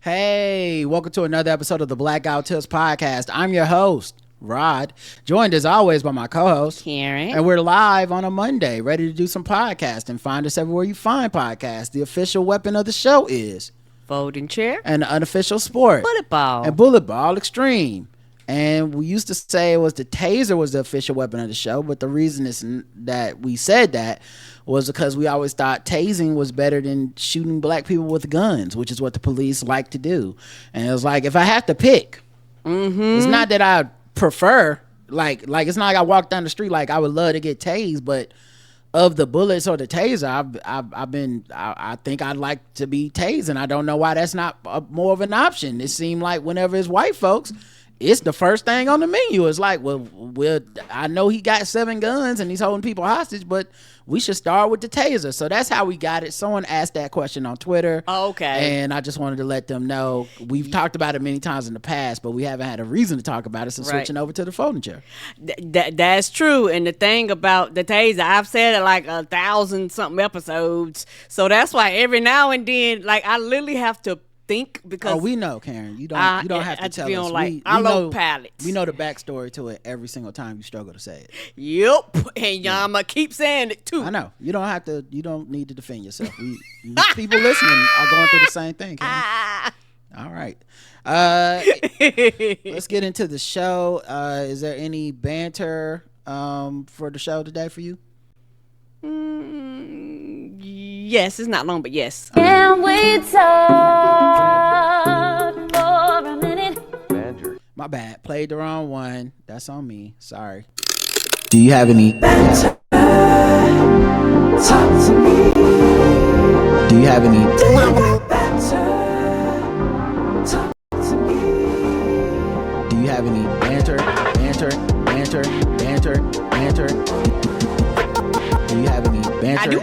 Hey, welcome to another episode of the Blackout Tips Podcast. I'm your host, Rod, joined as always by my co-host, Karen. And we're live on a Monday, ready to do some podcasting. Find us everywhere you find podcasts. The official weapon of the show is folding chair and the unofficial sport, bullet ball. And bullet ball extreme. And we used to say it was the taser was the official weapon of the show, but the reason is that we said that was because we always thought tasing was better than shooting black people with guns, which is what the police like to do. And it was like, if I have to pick, it's not that I prefer, like it's not like I walk down the street like I would love to get tased, but of the bullets or the taser, I think I'd like to be tased, and I don't know why that's not more of an option. It seemed like whenever it's white folks, it's the first thing on the menu. It's like, well, I know he got 7 guns and he's holding people hostage, but we should start with the taser. So that's how we got it. Someone asked that question on Twitter. Oh, okay. And I just wanted to let them know we've talked about it many times in the past, but we haven't had a reason to talk about it since switching over to the folding chair. That's true. And the thing about the taser, I've said it like 1,000-something episodes. So that's why every now and then, like, I literally have to think, because we know, Karen, you don't have to tell us. Like, we know pallets. We know the backstory to it every single time you struggle to say it. Yep. And I'ma keep saying it too. I know. You don't need to defend yourself. People listening are going through the same thing, Karen. All right. Let's get into the show. Is there any banter for the show today for you? Yes, it's not long, but yes. Can we talk for a minute? Banter. My bad. Played the wrong one. That's on me. Sorry. Do you have any banter? Talk to me. Do you have any banter? Talk to me. Do you have any banter? Do you have any banter? I do.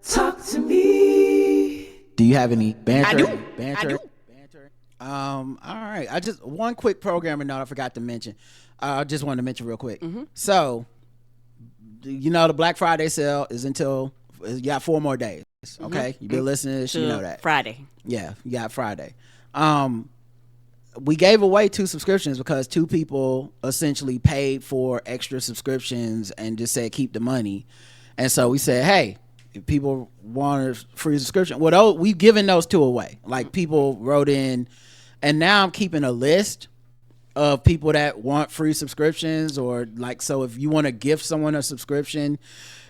Talk to me. Do you have any banter? I do. Banter. All right. One quick programming note I forgot to mention. I just wanted to mention real quick. So, the Black Friday sale is you got 4 more days. Okay, you've been listening to this, you know that. Friday. Yeah, you got Friday. We gave away 2 subscriptions because 2 people essentially paid for extra subscriptions and just said keep the money. And so we said, hey, if people want a free subscription, we've given those 2 away. Like, people wrote in, and now I'm keeping a list of people that want free subscriptions, or like, so if you want to gift someone a subscription,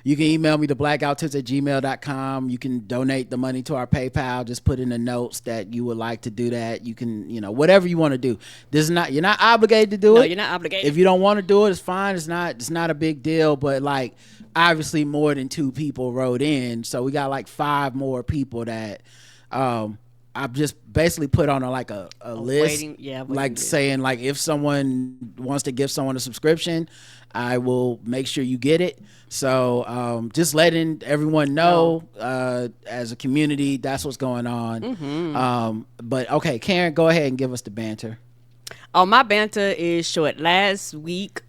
you can email me to blackouttips@gmail.com. You can donate the money to our PayPal. Just put in the notes that you would like to do that. You can, whatever you want to do. You're not obligated to do it. No, you're not obligated. If you don't want to do it, it's fine. It's not a big deal. But like, obviously more than 2 people wrote in, so we got like 5 more people that I've just basically put on a list, waiting, saying like, if someone wants to give someone a subscription, I will make sure you get it. So just letting everyone know, as a community, that's what's going on. But okay, Karen, go ahead and give us the banter. Oh, my banter is short. Last week,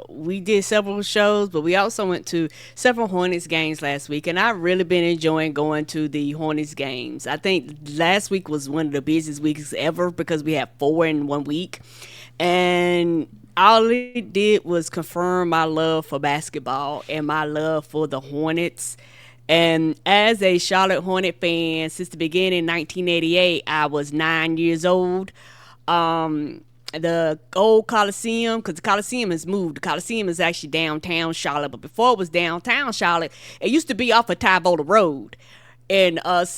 we did several shows, but we also went to several Hornets games last week, and I've really been enjoying going to the Hornets games. I think last week was one of the busiest weeks ever because we had 4 in 1 week, and all it did was confirm my love for basketball and my love for the Hornets. And as a Charlotte Hornet fan since the beginning, 1988, I was 9 years old. The old Coliseum, because the Coliseum has moved. The Coliseum is actually downtown Charlotte, but before it was downtown Charlotte, it used to be off of Tybola Road. And my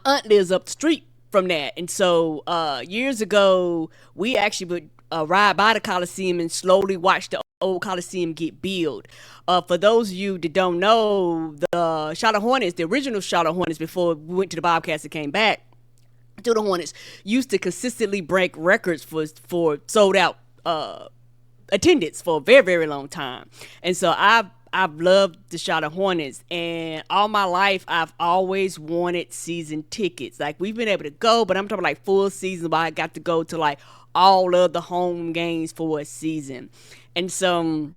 aunt lives up the street from that. And so years ago, we actually would ride by the Coliseum and slowly watch the old Coliseum get built. For those of you that don't know, the Charlotte Hornets, the original Charlotte Hornets, before we went to the Bobcats and came back to the Hornets, used to consistently break records for sold out attendance for a very, very long time. And so I've loved the Charlotte Hornets, and all my life I've always wanted season tickets. Like, we've been able to go, but I'm talking like full season, but I got to go to like all of the home games for a season. And so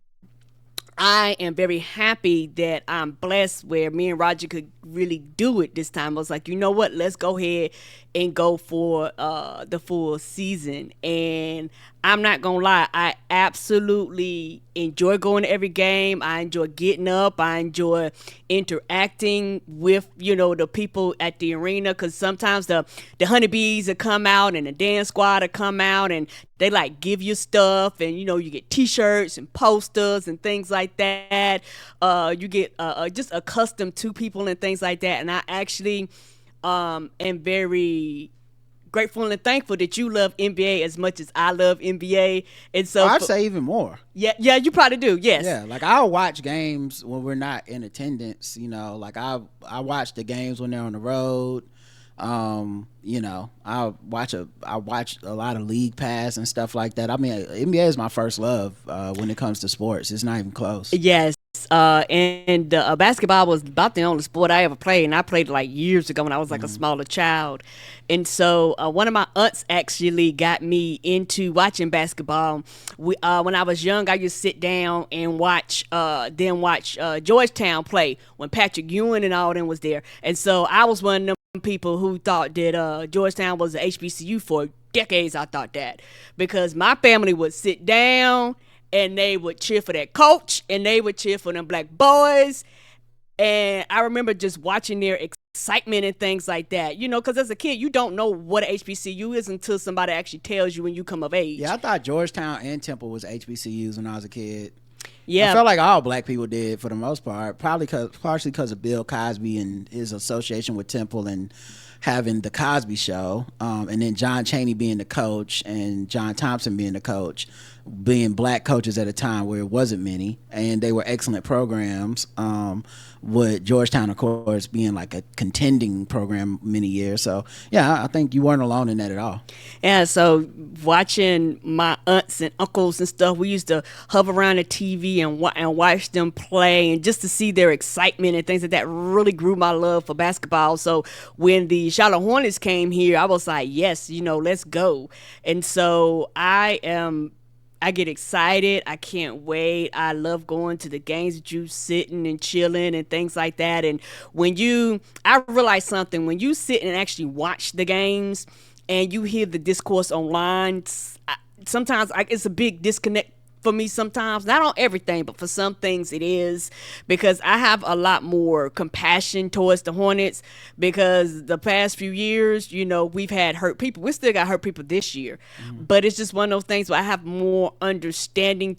I am very happy that I'm blessed where me and Roger could really do it this time. I was like, you know what? Let's go ahead and go for the full season. And I'm not going to lie. I absolutely enjoy going to every game. I enjoy getting up. I enjoy interacting with, the people at the arena. Because sometimes the honeybees will come out and the dance squad will come out and they like give you stuff. And, you get t-shirts and posters and things like that. You get just accustomed to people and things like that. And I actually am very grateful and thankful that you love NBA as much as I love NBA. And so I'd say even more. Yeah, you probably do. Yes. Yeah, like I'll watch games when we're not in attendance, like I watch the games when they're on the road. I watch a lot of league pass and stuff like that. I mean, NBA is my first love when it comes to sports. It's not even close. Yes. And basketball was about the only sport I ever played, and I played like years ago when I was like a smaller child. And so one of my aunts actually got me into watching basketball. When I was young, I used to sit down and watch Georgetown play when Patrick Ewing and all them was there. And so I was one of them people who thought that Georgetown was a HBCU for decades. I thought that because my family would sit down and they would cheer for that coach, and they would cheer for them black boys. And I remember just watching their excitement and things like that, because as a kid, you don't know what a HBCU is until somebody actually tells you when you come of age. Yeah, I thought Georgetown and Temple was HBCUs when I was a kid. Yeah. I felt like all black people did for the most part, partially because of Bill Cosby and his association with Temple and having the Cosby Show, and then John Chaney being the coach and John Thompson being the coach, being black coaches at a time where it wasn't many, and they were excellent programs, with Georgetown, of course, being like a contending program many years. So, yeah, I think you weren't alone in that at all. Yeah, so watching my aunts and uncles and stuff, we used to hover around the TV and watch them play, and just to see their excitement and things like that really grew my love for basketball. So when the Charlotte Hornets came here, I was like, yes, let's go. And so I get excited. I can't wait. I love going to the games with you, sitting and chilling and things like that. And I realized something, when you sit and actually watch the games and you hear the discourse online, sometimes it's a big disconnect for me sometimes. Not on everything, but for some things it is, because I have a lot more compassion towards the Hornets, because the past few years, we've had hurt people. We still got hurt people this year, but it's just one of those things where I have more understanding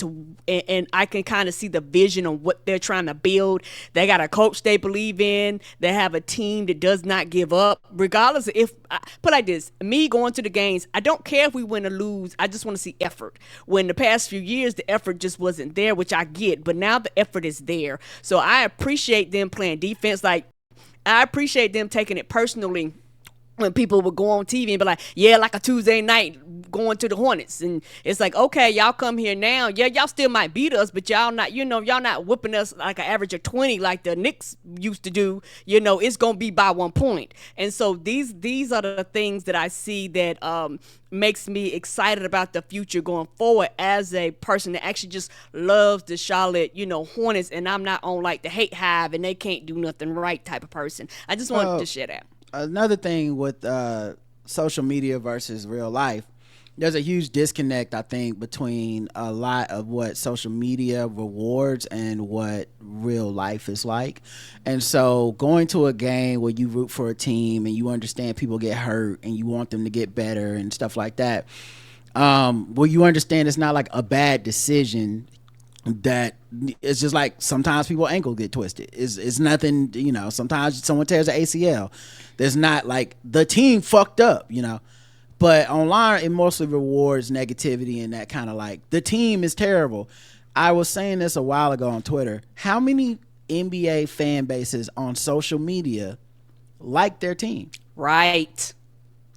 and I can kind of see the vision of what they're trying to build. They got a coach they believe in. They have a team that does not give up, regardless of put like this, me going to the games, I don't care if we win or lose. I just want to see effort. When the past few years, the effort just wasn't there, which I get, but now the effort is there. So I appreciate them playing defense. Like, I appreciate them taking it personally when people would go on TV and be like, yeah, like a Tuesday night going to the Hornets. And it's like, okay, y'all come here now. Yeah, y'all still might beat us, but y'all not, y'all not whipping us like an average of 20 like the Knicks used to do. It's going to be by 1 point. And so these are the things that I see that makes me excited about the future going forward as a person that actually just loves the Charlotte, Hornets. And I'm not on like the hate hive and they can't do nothing right type of person. I just wanted to share that. Another thing with social media versus real life, there's a huge disconnect, I think, between a lot of what social media rewards and what real life is like. And so going to a game where you root for a team and you understand people get hurt and you want them to get better and stuff like that, well, you understand it's not like a bad decision. That it's just like sometimes people ankles get twisted. It's nothing, sometimes someone tears an ACL. There's not like the team fucked up, but online it mostly rewards negativity and that kind of like the team is terrible. I was saying this a while ago on Twitter. How many NBA fan bases on social media like their team? Right.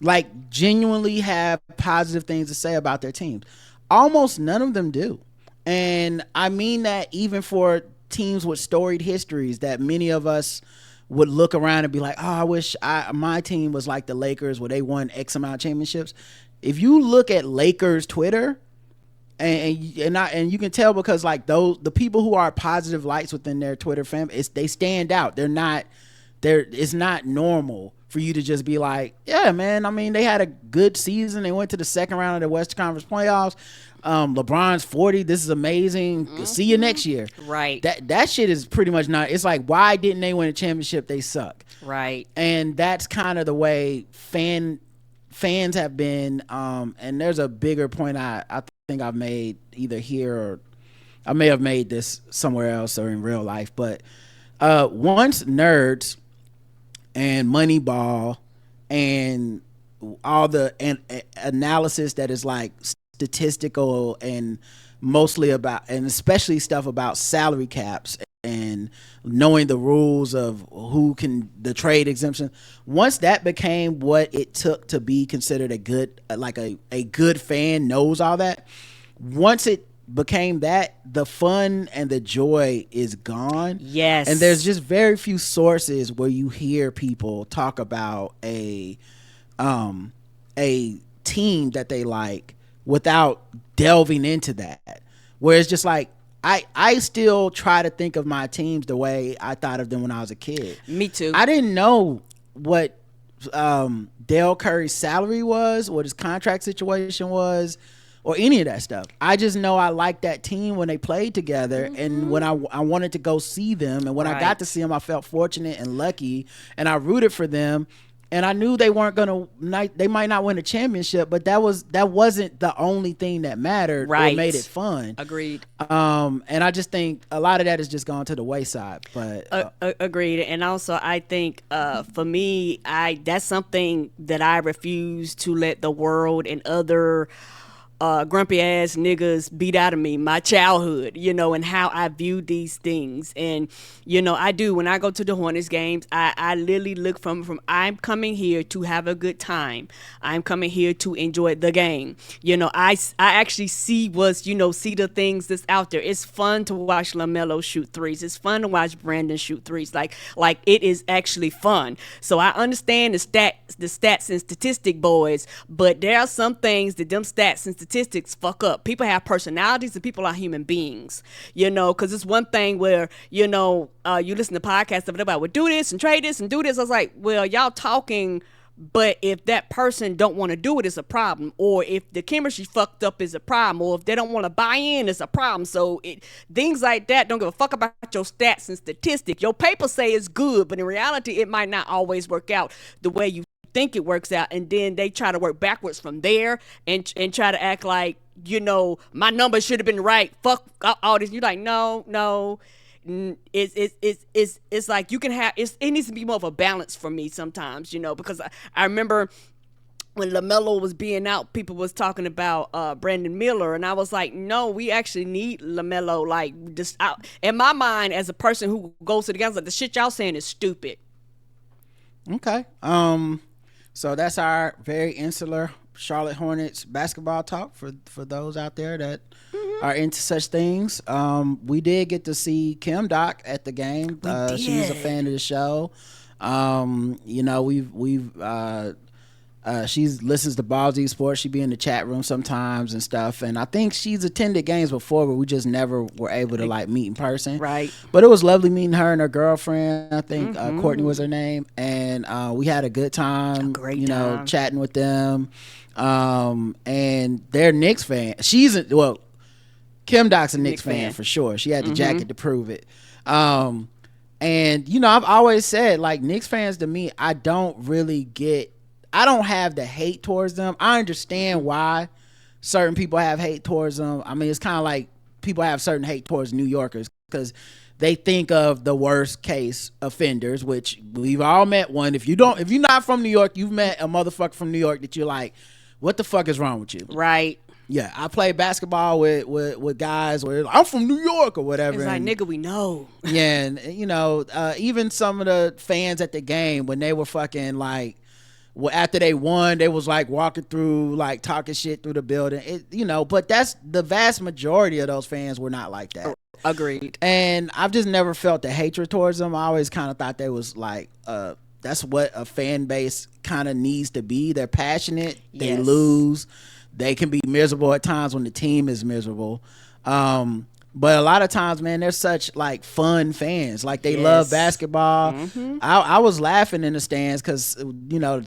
Like genuinely have positive things to say about their teams. Almost none of them do. And I mean that even for teams with storied histories that many of us would look around and be like, oh, I wish my team was like the Lakers where they won X amount of championships. If you look at Lakers Twitter, And you can tell because like the people who are positive lights within their Twitter fam, they stand out. It's not normal for you to just be like, yeah, man. I mean, they had a good season. They went to the second round of the Western Conference playoffs. LeBron's 40. This is amazing. See you next year. Right. That shit is pretty much not. It's like, why didn't they win a championship? They suck. Right. And that's kind of the way fans have been. And there's a bigger point I think I've made either here or I may have made this somewhere else or in real life. But once nerds and Moneyball and all the analysis that is like statistical and mostly about, and especially stuff about salary caps and knowing the rules of who can, the trade exemption, once that became what it took to be considered a good, like a good fan knows all that, once it became that, the fun and the joy is gone. Yes. And there's just very few sources where you hear people talk about a team that they like without delving into that. Where it's just like, I still try to think of my teams the way I thought of them when I was a kid. Me too. I didn't know what Dale Curry's salary was, what his contract situation was, or any of that stuff. I just know I liked that team when they played together, and when I wanted to go see them, and when I got to see them, I felt fortunate and lucky, and I rooted for them, and I knew they weren't they might not win a championship, but that wasn't the only thing that mattered or made it fun. Agreed. And I just think a lot of that has just gone to the wayside. But agreed. And also, I think for me, that's something that I refuse to let the world and other grumpy ass niggas beat out of me, my childhood, and how I view these things. And I do, when I go to the Hornets games, I literally look from I'm coming here to have a good time, I'm coming here to enjoy the game. I actually see see the things that's out there. It's fun to watch LaMelo shoot threes. It's fun to watch Brandon shoot threes. Like it is actually fun. So I understand the stats and statistic boys, but there are some things that them stats and statistics fuck up. People have personalities and people are human beings, because it's one thing where, you listen to podcasts of everybody would do this and trade this and do this. I was like, well, y'all talking, but if that person don't want to do it, it's a problem. Or if the chemistry fucked up, is a problem. Or if they don't want to buy in, it's a problem. So things like that, don't give a fuck about your stats and statistics. Your paper say it's good, but in reality, it might not always work out the way you think it works out, and then they try to work backwards from there and try to act like, my number should have been right, fuck all this. You're like, no, it's like you can have, it needs to be more of a balance for me sometimes, because I remember when LaMelo was being out, people was talking about Brandon Miller, and I was like, no, we actually need LaMelo. Like, just out in my mind, as a person who goes to the games, like, the shit y'all saying is stupid. Okay. So that's our very insular Charlotte Hornets basketball talk for those out there that are into such things. We did get to see Kim Doc at the game. She's a fan of the show. She listens to Ballsy Sports. She be in the chat room sometimes and stuff. And I think she's attended games before, but we just never were able to like meet in person. Right. But it was lovely meeting her and her girlfriend. I think Courtney was her name. And we had a good time. Chatting with them. And they're Knicks fan. Kim Doc's a Knicks fan for sure. She had the jacket to prove it. And I've always said, like, Knicks fans to me, I don't have the hate towards them. I understand why certain people have hate towards them. I mean, it's kind of like people have certain hate towards New Yorkers because they think of the worst case offenders, which we've all met one. If you're not from New York, you've met a motherfucker from New York that you're like, what the fuck is wrong with you? Right. Yeah, I play basketball with guys where I'm from New York or whatever. It's like, nigga, we know. Yeah, and even some of the fans at the game when they were fucking like, after they won, they was like walking through, like talking shit through the building. But that's the vast majority of those fans were not like that. Agreed. And I've just never felt the hatred towards them. I always kind of thought they was like, that's what a fan base kind of needs to be. They're passionate. They lose. they can be miserable at times when the team is miserable. But a lot of times, man, they're such like fun fans. Like they love basketball. I was laughing in the stands because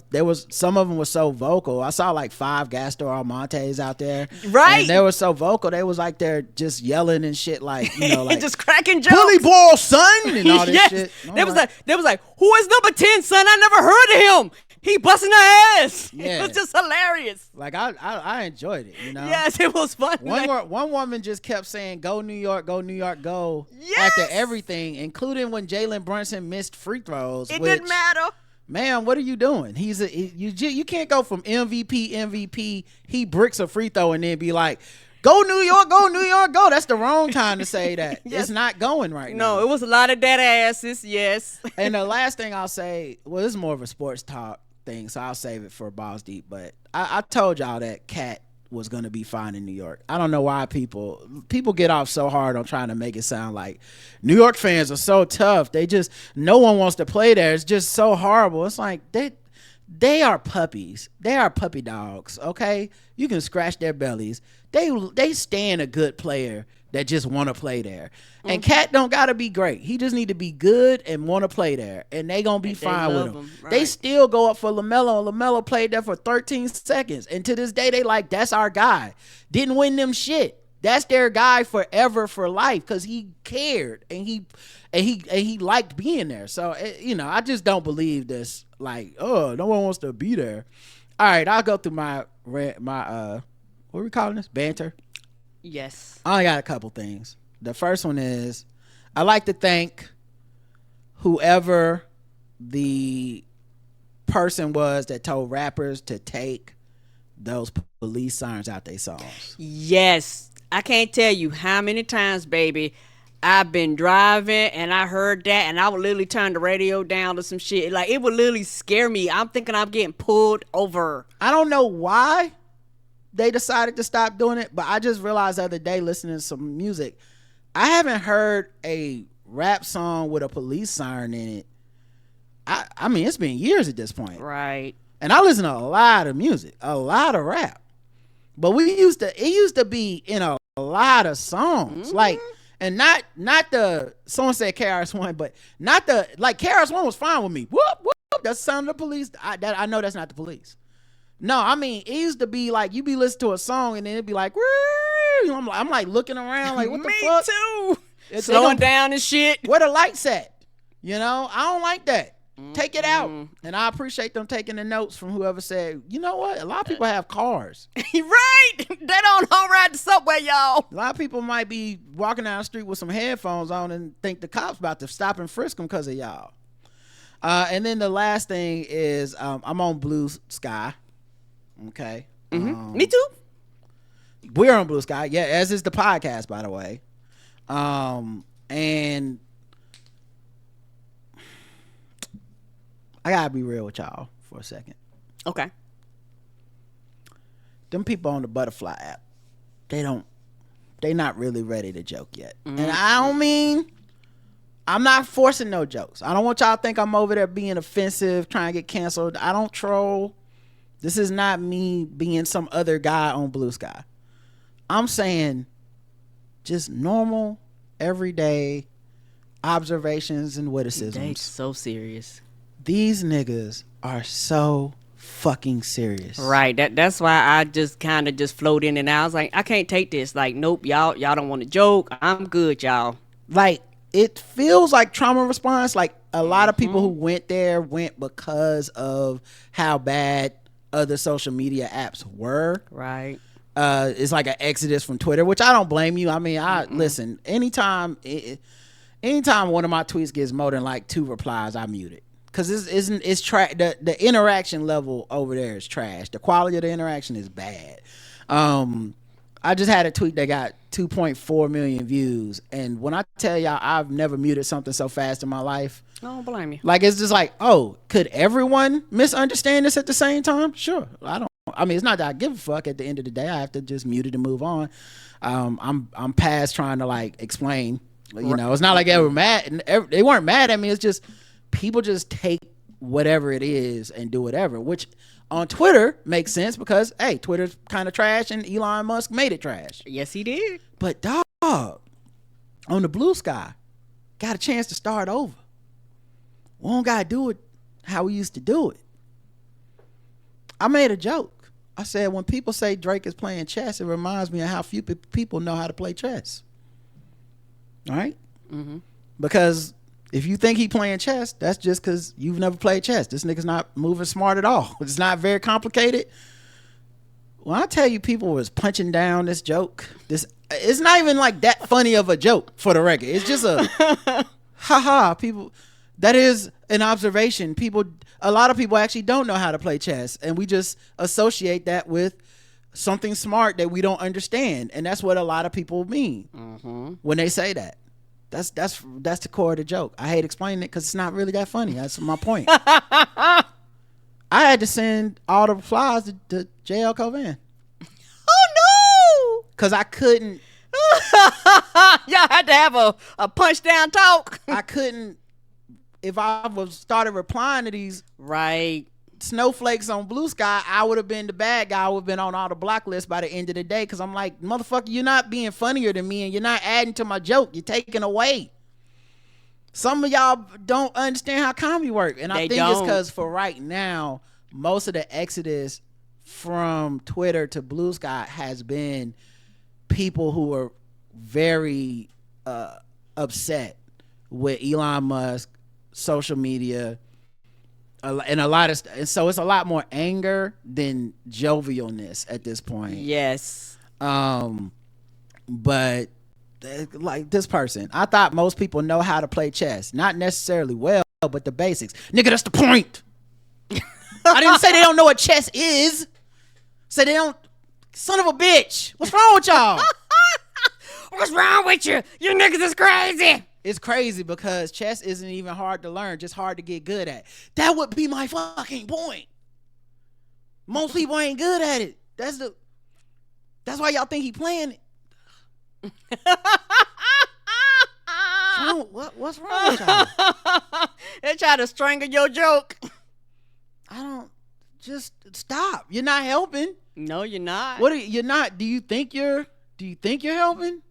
there was some of them were so vocal. I saw like 5 Gastor Almontes out there, right? And they were so vocal. They was like they're just yelling and shit, like like just cracking jokes. Bully ball, son, and all this shit. They was like, who is number 10, son? I never heard of him. He busting her ass. Yeah. It was just hilarious. Like I enjoyed it, Yes, it was fun. One woman just kept saying, "Go New York, go New York, go!" After everything, including when Jalen Brunson missed free throws. It didn't matter. Man, what are you doing? You can't go from MVP. He bricks a free throw and then be like, "Go New York, go New York, go." That's the wrong time to say that. Yes. It's not going right now. No, it was a lot of dead asses. Yes. And the last thing I'll say, well, this is more of a sports talk thing, so I'll save it for Balls Deep, but I told y'all that Cat was going to be fine in New York. I don't know why people get off so hard on trying to make it sound like New York fans are so tough. No one wants to play there. It's just so horrible. It's like they are puppies. They are puppy dogs, okay? You can scratch their bellies. They stand a good player that just want to play there. And Cat don't got to be great. He just need to be good and want to play there. And they going to be fine with him. Right. They still go up for LaMelo. And LaMelo played there for 13 seconds. And to this day, they like, that's our guy. Didn't win them shit. That's their guy forever, for life, because he cared and he liked being there. So, I just don't believe this. Like, oh, no one wants to be there. All right, I'll go through my what are we calling this? Banter? Yes. I got a couple things. The first one is, I like to thank whoever the person was that told rappers to take those police sirens out their songs. Yes. I can't tell you how many times, baby, I've been driving and I heard that and I would literally turn the radio down to some shit. Like, it would literally scare me. I'm thinking I'm getting pulled over. I don't know why they decided to stop doing it, but I just realized the other day listening to some music, I haven't heard a rap song with a police siren in it. I mean, it's been years at this point. Right. And I listen to a lot of music, a lot of rap. But it used to be in a lot of songs. Like, and not the, someone said KRS-One, but not the, like, KRS-One was fine with me. Whoop, whoop, that's the sound of the police. I know that's not the police. No, I mean, it used to be like, you be listening to a song and then it'd be like, I'm like looking around like, what the fuck? Me too. It's slowing down and shit. Where the lights at? I don't like that. Take it out. And I appreciate them taking the notes from whoever said, you know what? A lot of people have cars. Right. They don't all ride the subway, y'all. A lot of people might be walking down the street with some headphones on and think the cops about to stop and frisk them because of y'all. And then the last thing is, I'm on BlueSky. Okay. Me too. We're on BlueSky. Yeah, as is the podcast, by the way. And I gotta be real with y'all for a second. Okay. Them people on the Butterfly app, they not really ready to joke yet. And I don't mean, I'm not forcing no jokes. I don't want y'all to think I'm over there being offensive, trying to get canceled. I don't troll. This is not me being some other guy on BlueSky. I'm saying just normal, everyday observations and witticisms. They so serious. These niggas are so fucking serious. Right. That's why I just kind of just float in and out. I was like, I can't take this. Like, nope, y'all don't want to joke. I'm good, y'all. Like, it feels like trauma response. Like, a lot of people who went there went because of how bad other social media apps were. Right. It's like an exodus from Twitter, which I don't blame you. I mean, listen, anytime one of my tweets gets more than like 2 replies, I mute it. Cause it's trash. The interaction level over there is trash. The quality of the interaction is bad. I just had a tweet that got 2.4 million views, and when I tell y'all I've never muted something so fast in my life, I don't blame you. Like, it's just like, oh, could everyone misunderstand this at the same time? Sure. I mean, it's not that I give a fuck. At the end of the day, I have to just mute it and move on. I'm past trying to like explain. It's not like they were mad. They weren't mad at me. It's just people just take whatever it is and do whatever, which on Twitter makes sense because, hey, Twitter's kind of trash and Elon Musk made it trash. Yes, he did. But dog, on the BlueSky, got a chance to start over. We don't got to do it how we used to do it. I made a joke. I said, when people say Drake is playing chess, it reminds me of how few people know how to play chess. All right? Mm-hmm. Because if you think he playing chess, that's just because you've never played chess. This nigga's not moving smart at all. It's not very complicated. When I tell you people was punching down this joke, it's not even like that funny of a joke, for the record. It's just a haha. People, that is an observation. A lot of people actually don't know how to play chess, and we just associate that with something smart that we don't understand, and that's what a lot of people mean when they say that. That's the core of the joke. I hate explaining it because it's not really that funny. That's my point. I had to send all the replies to JL Covan. Oh no! Because I couldn't. Y'all had to have a punch down talk. I couldn't. If I was started replying to these right snowflakes on BlueSky, I would have been the bad guy. I would have been on all the block lists by the end of the day. Because I'm like, motherfucker, you're not being funnier than me, and you're not adding to my joke. You're taking away. Some of y'all don't understand how comedy works, and I think it's because for right now, most of the exodus from Twitter to BlueSky has been people who are very upset with Elon Musk, social media, and a lot of and so it's a lot more anger than jovialness at this point. Yes. But like this person, I thought most people know how to play chess, not necessarily well, but the basics. Nigga, that's the point. I didn't say they don't know what chess is. Say they don't. Son of a bitch. What's wrong with y'all? What's wrong with you? You niggas is crazy. It's crazy because chess isn't even hard to learn, just hard to get good at. That would be my fucking point. Most people ain't good at it. That's why y'all think he playing it. What's wrong with y'all? They try to strangle your joke. Just stop. You're not helping. No, you're not. You're not? Do you think you're helping?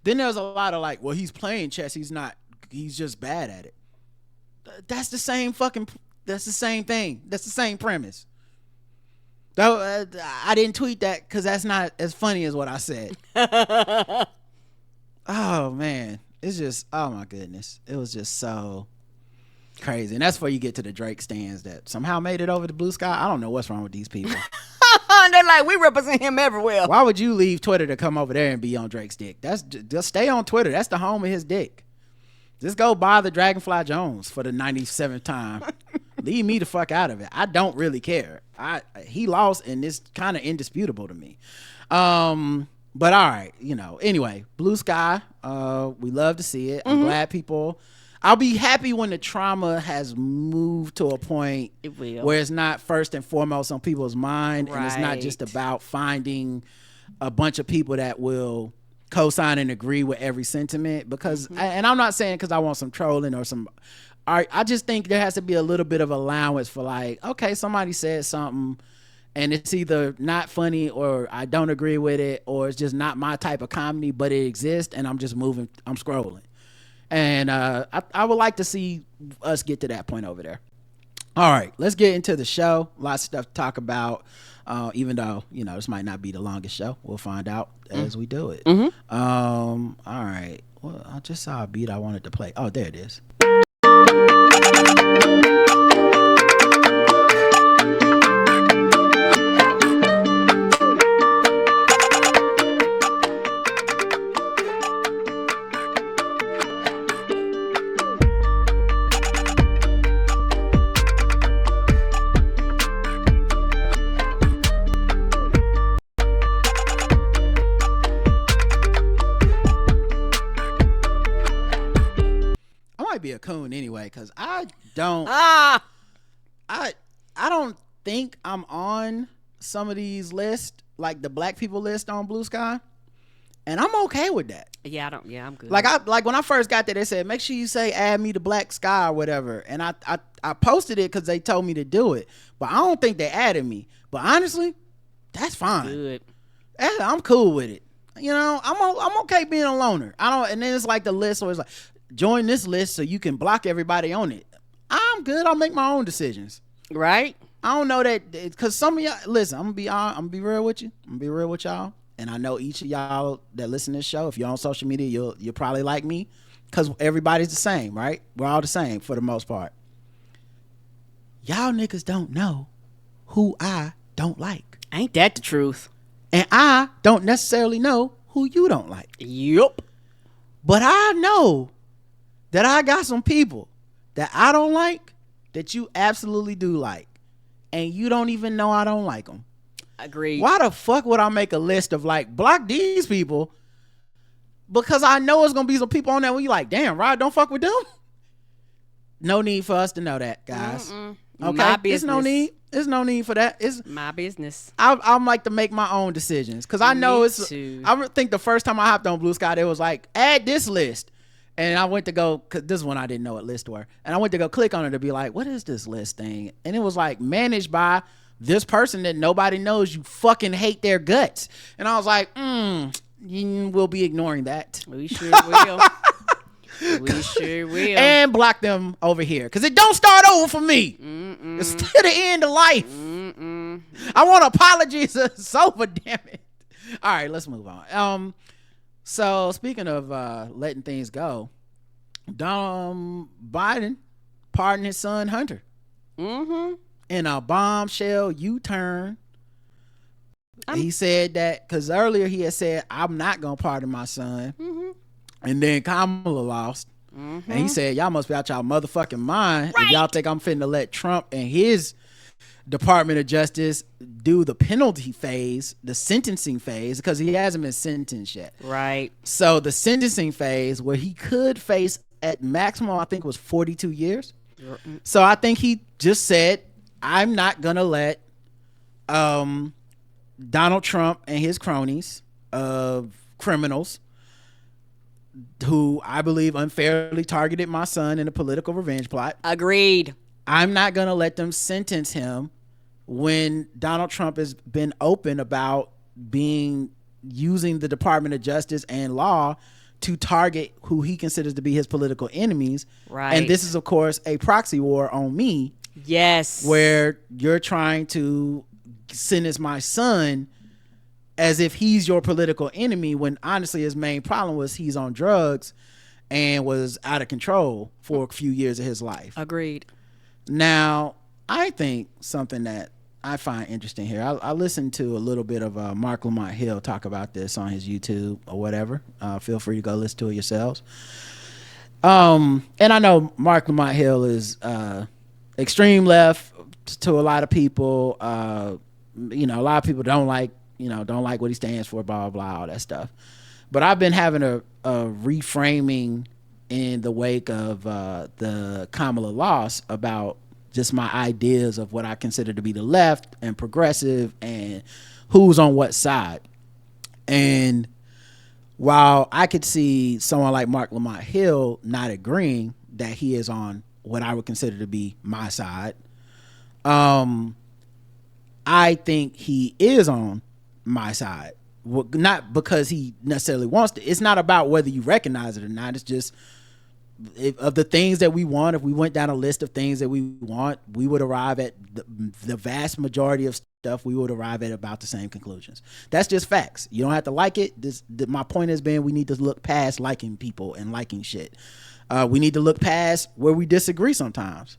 Then there's a lot of like, well, he's playing chess. He's just bad at it. That's the same thing. That's the same premise. Though I didn't tweet that because that's not as funny as what I said. Oh man, it's just, oh my goodness, it was just so crazy. And that's where you get to the Drake stands that somehow made it over to BlueSky. I don't know what's wrong with these people. They're like, we represent him everywhere. Why would you leave Twitter to come over there and be on Drake's dick? Just stay on Twitter. That's the home of his dick. Just go bother Dragonfly Jones for the 97th time. Leave me the fuck out of it. I don't really care. He lost, and it's kind of indisputable to me. But all right, anyway, BlueSky, we love to see it. I'm glad people. I'll be happy when the trauma has moved to a point where it's not first and foremost on people's mind, and it's not just about finding a bunch of people that will co-sign and agree with every sentiment. Because, and I'm not saying because I want some trolling or some. I just think there has to be a little bit of allowance for like, okay, somebody said something, and it's either not funny or I don't agree with it, or it's just not my type of comedy, but it exists, and I'm just moving. I'm scrolling. And I would like to see us get to that point over there. All right, let's get into the show. Lots of stuff to talk about, even though, this might not be the longest show. We'll find out as we do it. All right. Well, I just saw a beat I wanted to play. Oh, there it is. Be a coon anyway, because I don't think I'm on some of these lists, like the black people list on BlueSky, And I'm okay with that. Yeah, I'm good. Like when I first got there, they said, make sure you say add me to Black Sky or whatever. And I posted it because they told me to do it. But I don't think they added me. But honestly, that's fine. Good. I'm cool with it. You know, I'm okay being a loner. And then it's like the list where it's like, join this list so you can block everybody on it. I'm good. I'll make my own decisions. Right? I don't know that, because some of y'all, listen, I'm gonna be real with you. I'm gonna be real with y'all. And I know each of y'all that listen to this show, if you're on social media, you'll probably like me, because everybody's the same, right? We're all the same for the most part. Y'all niggas don't know who I don't like. Ain't that the truth? And I don't necessarily know who you don't like. Yup. But I know that I got some people that I don't like that you absolutely do like. And you don't even know I don't like them. Agreed. Why the fuck would I make a list of like, block these people? Because I know it's going to be some people on there where you like, damn, Rod, don't fuck with them. No need for us to know that, guys. Okay. My business. There's no need for that. It's my business. I'm like to make my own decisions. Because I know I think the first time I hopped on BlueSky, they was like, add this list. And I went to go, cause this is when I didn't know what lists were. And I went to go click on it to be like, what is this list thing? And it was like managed by this person that nobody knows. You fucking hate their guts. And I was like, we'll be ignoring that. We sure will. We sure will. And block them over here. Cause it don't start over for me. It's to the end of life. I want apologies. It's over, damn it. All right, let's move on. So speaking of letting things go, Biden pardoned his son Hunter in a bombshell U-turn. He said that because earlier he had said, I'm not gonna pardon my son, and then Kamala lost, and he said, y'all must be out y'all motherfucking mind if y'all think I'm finna let Trump and his Department of Justice do the penalty phase, the sentencing phase, because he hasn't been sentenced yet. Right. So the sentencing phase where he could face at maximum, I think was 42 years. So I think he just said, I'm not going to let Donald Trump and his cronies of criminals who I believe unfairly targeted my son in a political revenge plot. Agreed. I'm not going to let them sentence him when Donald Trump has been open about using the Department of Justice and law to target who he considers to be his political enemies. Right. And this is, of course, a proxy war on me. Yes. Where you're trying to sentence my son as if he's your political enemy, when honestly his main problem was he's on drugs and was out of control for a few years of his life. Agreed. Now, I think something that I find interesting here, I listened to a little bit of Mark Lamont Hill talk about this on his YouTube or whatever. Feel free to go listen to it yourselves. And I know Mark Lamont Hill is extreme left to a lot of people. A lot of people don't like what he stands for, blah, blah, blah, all that stuff. But I've been having a reframing in the wake of the Kamala loss about just my ideas of what I consider to be the left and progressive and who's on what side. And while I could see someone like Mark Lamont Hill not agreeing that he is on what I would consider to be my side, I think he is on my side. Not because he necessarily wants to. It's not about whether you recognize it or not. It's just of the things that we want. If we went down a list of things that we want, we would arrive at the vast majority of stuff. We would arrive at about the same conclusions. That's just facts. You don't have to like it. My point has been, we need to look past liking people and liking shit. We need to look past where we disagree sometimes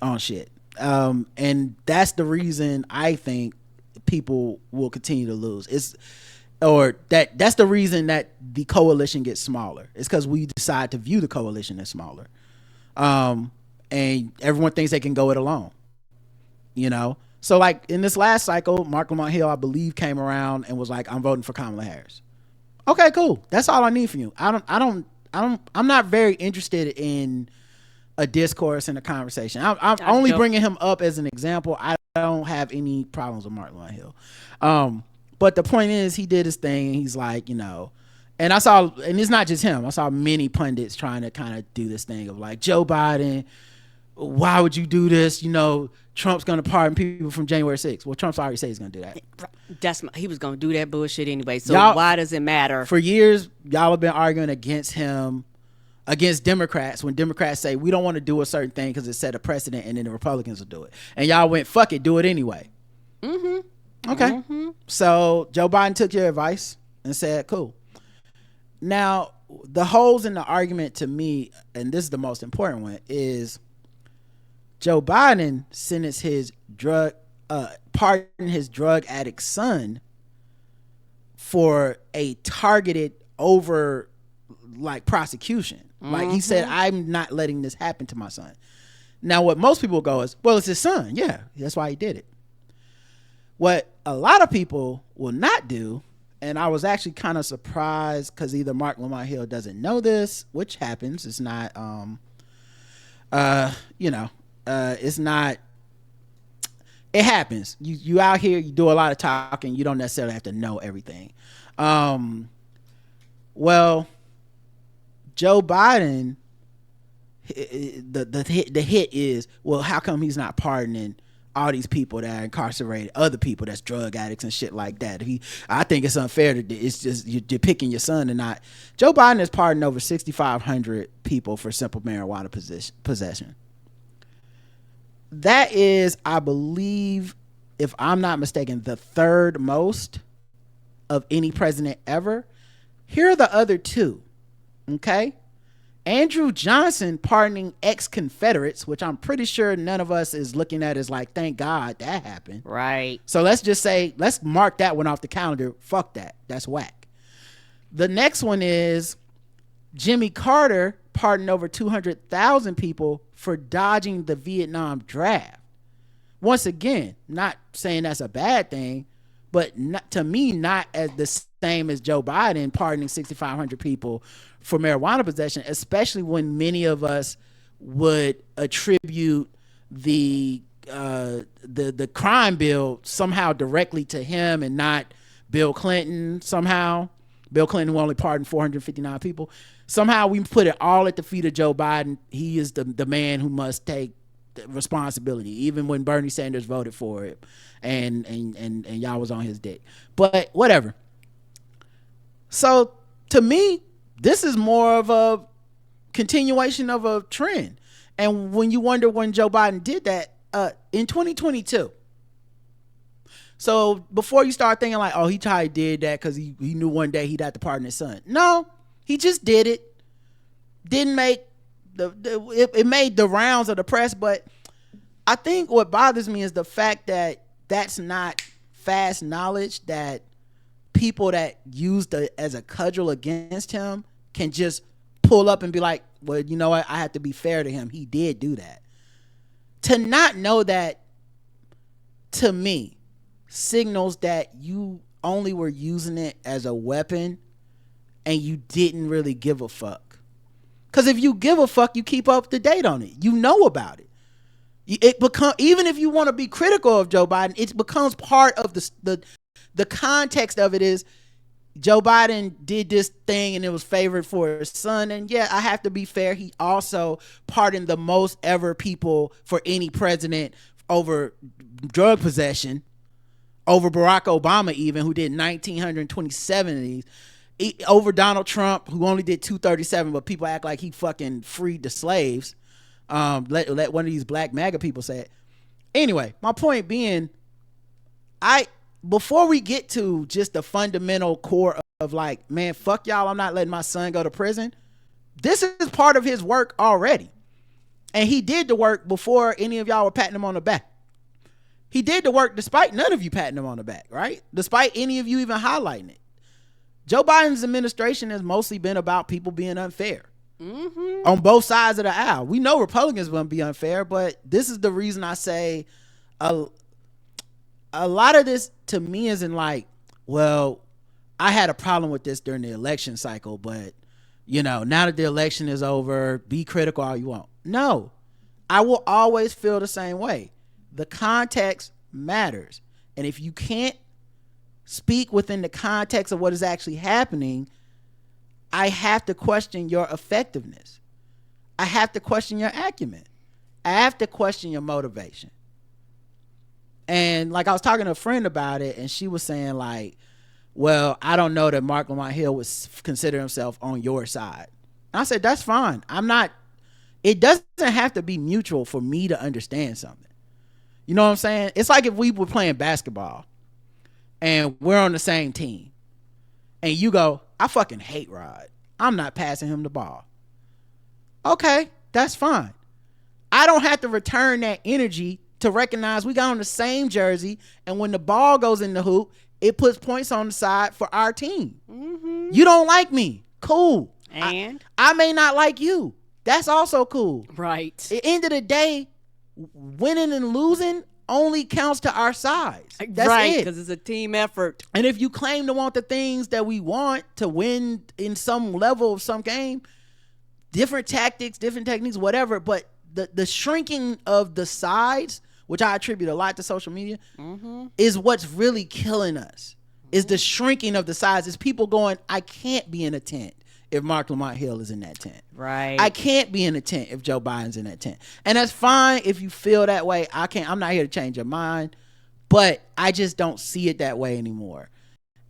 on shit. And that's the reason I think people will continue to lose. That's the reason that the coalition gets smaller. It's because we decide to view the coalition as smaller. And everyone thinks they can go it alone. So like in this last cycle, Mark Lamont Hill, I believe, came around and was like, I'm voting for Kamala Harris. Okay, cool. That's all I need from you. I'm not very interested in a discourse and a conversation. I'm only bringing him up as an example. I don't have any problems with Mark Lamont Hill. But the point is, he did his thing, and he's like, And I saw, and it's not just him, I saw many pundits trying to kind of do this thing of like, Joe Biden, why would you do this? You know, Trump's going to pardon people from January 6th. Well, Trump's already said he's going to do that. He was going to do that bullshit anyway. So Y'all, why does it matter? For years, y'all have been arguing against him, against Democrats, when Democrats say, we don't want to do a certain thing because it set a precedent, and then the Republicans will do it. And y'all went, fuck it, do it anyway. Mm-hmm. Okay. Mm-hmm. So Joe Biden took your advice and said, cool. Now, the holes in the argument to me, and this is the most important one, is Joe Biden sentenced his pardoned his drug addict son for a targeted over like prosecution. Like he said, I'm not letting this happen to my son. Now, what most people go is, well, it's his son. Yeah, that's why he did it. What a lot of people will not do, and I was actually kind of surprised because either Mark Lamont Hill doesn't know this, which happens. It's not, it's not, it happens. You out here, you do a lot of talking. You don't necessarily have to know everything. Well, Joe Biden, the hit is, well, how come he's not pardoning all these people that are incarcerated, other people that's drug addicts and shit like that? I think it's unfair it's just you're picking your son and not. Joe Biden has pardoned over 6,500 people for simple marijuana possession. That is, I believe, if I'm not mistaken, the third most of any president ever. Here are the other two. Okay. Andrew Johnson pardoning ex-Confederates, which I'm pretty sure none of us is looking at as like, thank God that happened. Right. So let's just say, let's mark that one off the calendar. Fuck that. That's whack. The next one is Jimmy Carter pardoned over 200,000 people for dodging the Vietnam draft. Once again, not saying that's a bad thing, but not, to me, not as the same as Joe Biden pardoning 6,500 people for marijuana possession, especially when many of us would attribute the crime bill somehow directly to him and not Bill Clinton. Somehow, Bill Clinton only pardoned 459 people. Somehow we put it all at the feet of Joe Biden. He is the man who must take responsibility, even when Bernie Sanders voted for it and y'all was on his dick. But whatever. So to me, this is more of a continuation of a trend. And when you wonder when Joe Biden did that, in 2022. So before you start thinking like, oh, he probably did that because he knew one day he'd have to pardon his son. No, he just did it. Didn't make it made the rounds of the press, but I think what bothers me is the fact that that's not fast knowledge that people that used as a cudgel against him can just pull up and be like, well, you know what? I have to be fair to him. He did do that. To not know that, to me, signals that you only were using it as a weapon and you didn't really give a fuck. Because if you give a fuck, you keep up to date on it. You know about it. Even if you want to be critical of Joe Biden, it becomes part of the context of it is Joe Biden did this thing and it was favored for his son. And yeah, I have to be fair. He also pardoned the most ever people for any president over drug possession, over Barack Obama even, who did 1,927 of these. Over Donald Trump, who only did 237, but people act like he fucking freed the slaves. Let one of these black MAGA people say it. Anyway, my point being, before we get to just the fundamental core of like, man, fuck y'all, I'm not letting my son go to prison. This is part of his work already. And he did the work before any of y'all were patting him on the back. He did the work despite none of you patting him on the back, right? Despite any of you even highlighting it. Joe Biden's administration has mostly been about people being unfair on both sides of the aisle. We know Republicans will be unfair, but this is the reason I say a lot of this to me isn't like, well, I had a problem with this during the election cycle, but now that the election is over, be critical all you want. No, I will always feel the same way. The context matters. And if you can't speak within the context of what is actually happening, I have to question your effectiveness. I have to question your acumen. I have to question your motivation. And like I was talking to a friend about it, and she was saying like, well, I don't know that Mark Lamont Hill would consider himself on your side. And I said, that's fine. It doesn't have to be mutual for me to understand something. You know what I'm saying? It's like if we were playing basketball and we're on the same team and you go, I fucking hate Rod. I'm not passing him the ball. Okay, that's fine. I don't have to return that energy to recognize we got on the same jersey, and when the ball goes in the hoop, it puts points on the side for our team. Mm-hmm. You don't like me. Cool. And I may not like you. That's also cool. Right. At the end of the day, winning and losing only counts to our sides. That's right, it. because it's a team effort. And if you claim to want the things that we want to win in some level of some game, different tactics, different techniques, whatever, but the shrinking of the sides, which I attribute a lot to social media, is what's really killing us. Is the shrinking of the sides. Is people going, I can't be in a tent if Mark Lamont Hill is in that tent. Right. I can't be in a tent if Joe Biden's in that tent. And that's fine if you feel that way. I'm not here to change your mind, but I just don't see it that way anymore.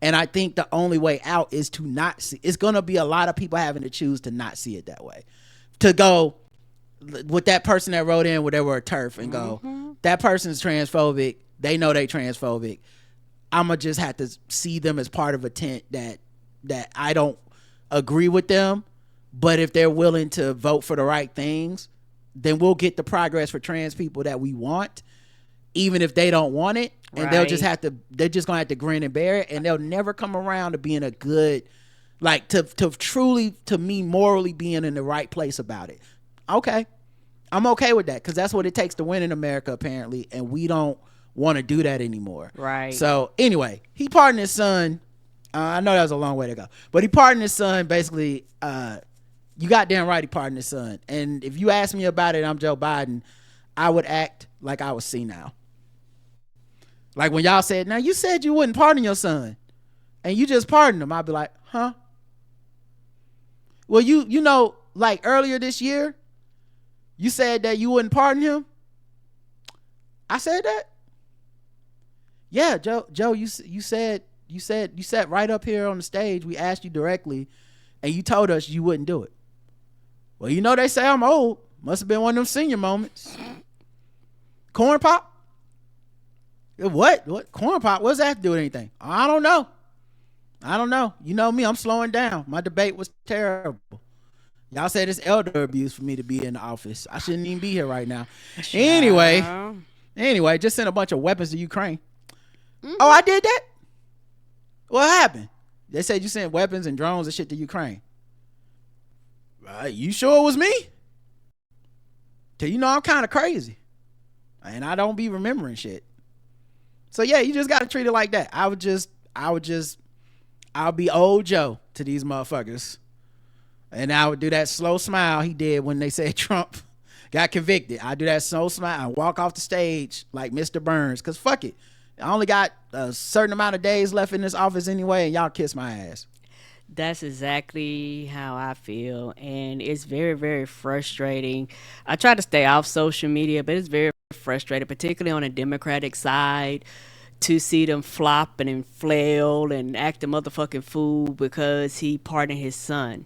And I think the only way out is to not see. It's going to be a lot of people having to choose to not see it that way. To go with that person that wrote in where they were a turf and go, that person's transphobic. They know they transphobic. I'm going to just have to see them as part of a tent that I don't agree with them. But if they're willing to vote for the right things, then we'll get the progress for trans people that we want, even if they don't want it. And they're just going to have to grin and bear it. And they'll never come around to being a good, like to truly, to me, morally being in the right place about it. Okay. I'm okay with that because that's what it takes to win in America, apparently. And we don't want to do that anymore. Right. So anyway, he pardoned his son. I know that was a long way to go, but he pardoned his son. Basically, you goddamn right he pardoned his son. And if you ask me about it, I'm Joe Biden, I would act like I was senile. Like when y'all said, now you said you wouldn't pardon your son and you just pardoned him. I'd be like, huh? Well, you know, like earlier this year, you said that you wouldn't pardon him. I said that. Yeah, Joe, you sat right up here on the stage. We asked you directly, and you told us you wouldn't do it. Well, you know they say I'm old. Must have been one of them senior moments. Cornpop? What? Cornpop? What's that to do with anything? I don't know. You know me, I'm slowing down. My debate was terrible. Y'all said it's elder abuse for me to be in the office. I shouldn't even be here right now. Anyway, just sent a bunch of weapons to Ukraine. Oh, I did that? What happened? They said you sent weapons and drones and shit to Ukraine. You sure it was me? Cause you know I'm kind of crazy. And I don't be remembering shit. So yeah, you just gotta treat it like that. I'll be old Joe to these motherfuckers. And I would do that slow smile he did when they said Trump got convicted. I do that slow smile and walk off the stage like Mr. Burns. Cause fuck it. I only got a certain amount of days left in this office anyway, and y'all kiss my ass. That's exactly how I feel. And it's very, very frustrating. I try to stay off social media, but it's very frustrating, particularly on the Democratic side, to see them flopping and flail and act a motherfucking fool because he pardoned his son.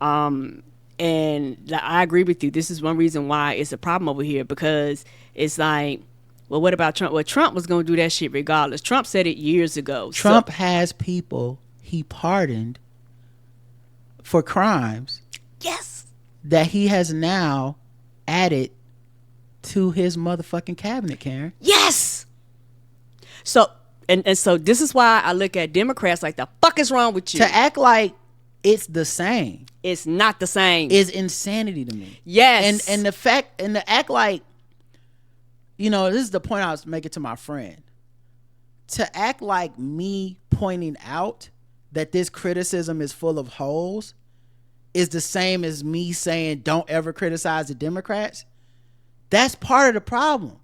And I agree with you. This is one reason why it's a problem over here, because it's like, well, what about Trump? Well, Trump was going to do that shit regardless. Trump said it years ago. Trump has people he pardoned for crimes. Yes. That he has now added to his motherfucking cabinet, Karen. Yes. So, and so this is why I look at Democrats like, the fuck is wrong with you? To act like it's the same. It's not the same. Is insanity to me. Yes. And the fact, and to act like, you know, this is the point I was making to my friend. To act like me pointing out that this criticism is full of holes is the same as me saying don't ever criticize the Democrats. That's part of the problem.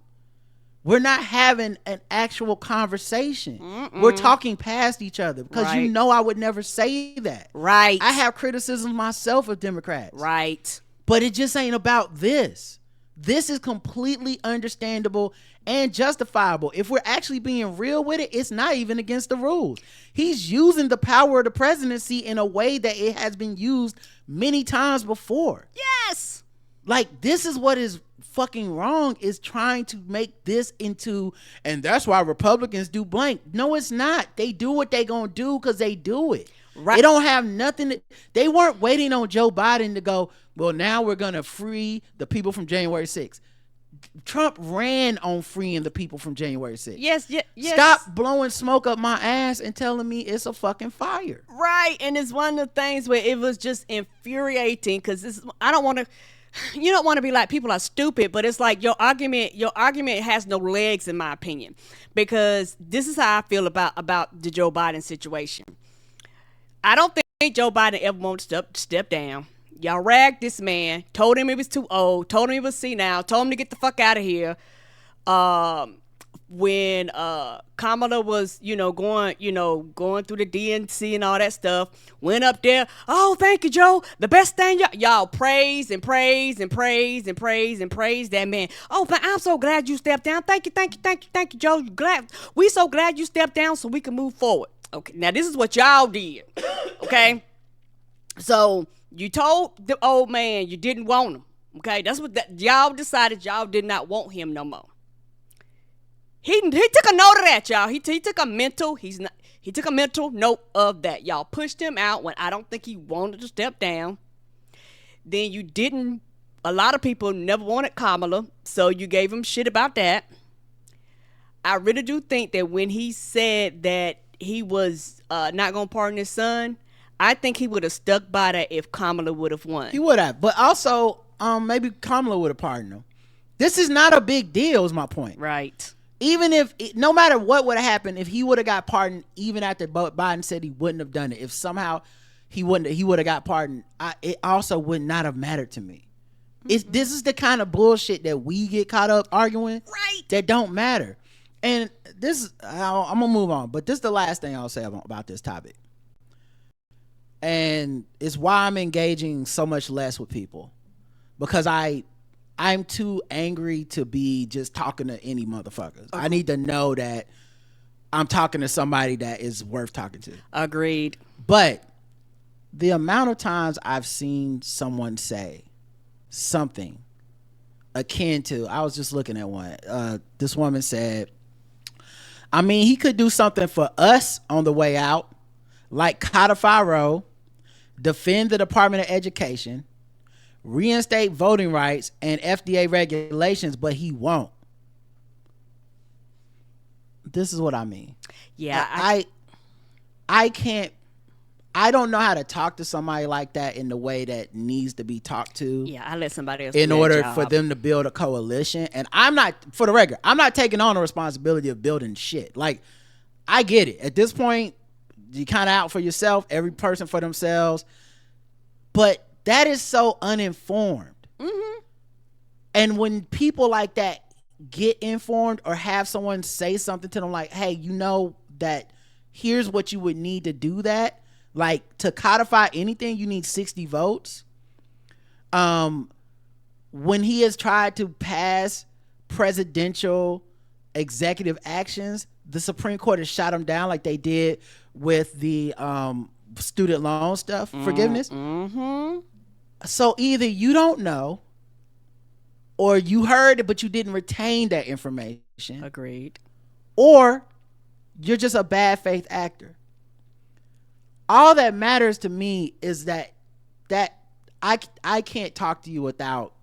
We're not having an actual conversation. We're talking past each other because you know I would never say that. Right. I have criticisms myself of Democrats. Right. But it just ain't about this. This is completely understandable and justifiable. If we're actually being real with it, it's not even against the rules. He's using the power of the presidency in a way that it has been used many times before. Yes. Like, this is what is fucking wrong, is trying to make this into, and that's why Republicans do blank. No, it's not. They do what they gonna do because they do it. Right. They don't have nothing. They weren't waiting on Joe Biden to go, well, now we're gonna free the people from January 6th. Trump ran on freeing the people from January 6th. Yes. Stop blowing smoke up my ass and telling me it's a fucking fire. Right. And it's one of the things where it was just infuriating because I don't want to. You don't want to be like, people are stupid, but it's like your argument has no legs, in my opinion, because this is how I feel about the Joe Biden situation. I don't think Joe Biden ever wanted to step down. Y'all ragged this man, told him he was too old, told him he was senile, told him to get the fuck out of here. When Kamala was, going through the DNC and all that stuff, went up there. Oh, thank you, Joe. The best thing y'all praise and praise and praise and praise and praise that man. Oh, but I'm so glad you stepped down. Thank you, Joe. We so glad you stepped down so we can move forward. Okay, now this is what y'all did. Okay, so you told the old man you didn't want him. Okay, that's what y'all decided. Y'all did not want him no more. He took a note of that, y'all. He took a mental. He took a mental note of that. Y'all pushed him out when I don't think he wanted to step down. Then you didn't. A lot of people never wanted Kamala, so you gave him shit about that. I really do think that when he said that he was not gonna pardon his son, I think he would have stuck by that if Kamala would have won. He would have, but also maybe Kamala would have pardoned him. This is not a big deal, is my point. Right. Even if, no matter what would have happened, if he would have got pardoned, even after Biden said he wouldn't have done it, if somehow he would have got pardoned, it also would not have mattered to me. This is the kind of bullshit that we get caught up arguing, right? That don't matter. And this, I'm gonna move on, but this is the last thing I'll say about this topic, and it's why I'm engaging so much less with people, because I'm too angry to be just talking to any motherfuckers. I need to know that I'm talking to somebody that is worth talking to. Agreed. But the amount of times I've seen someone say something akin to, I was just looking at one. This woman said, I mean, he could do something for us on the way out, like codify Roe, defend the Department of Education, reinstate voting rights and FDA regulations, but he won't. This is what I mean. Yeah, I can't. I don't know how to talk to somebody like that in the way that needs to be talked to. Yeah, I let somebody else in order for them to build a coalition. And I'm not, for the record, I'm not taking on the responsibility of building shit. Like, I get it. At this point, you kind of out for yourself, every person for themselves. But that is so uninformed. Mm-hmm. And when people like that get informed or have someone say something to them like, hey, you know that here's what you would need to do that. Like, to codify anything, you need 60 votes. When he has tried to pass presidential executive actions, the Supreme Court has shot him down like they did with the student loan stuff, forgiveness. Mm-hmm. So either you don't know, or you heard it but you didn't retain that information. Agreed. Or you're just a bad faith actor. All that matters to me is that I can't talk to you without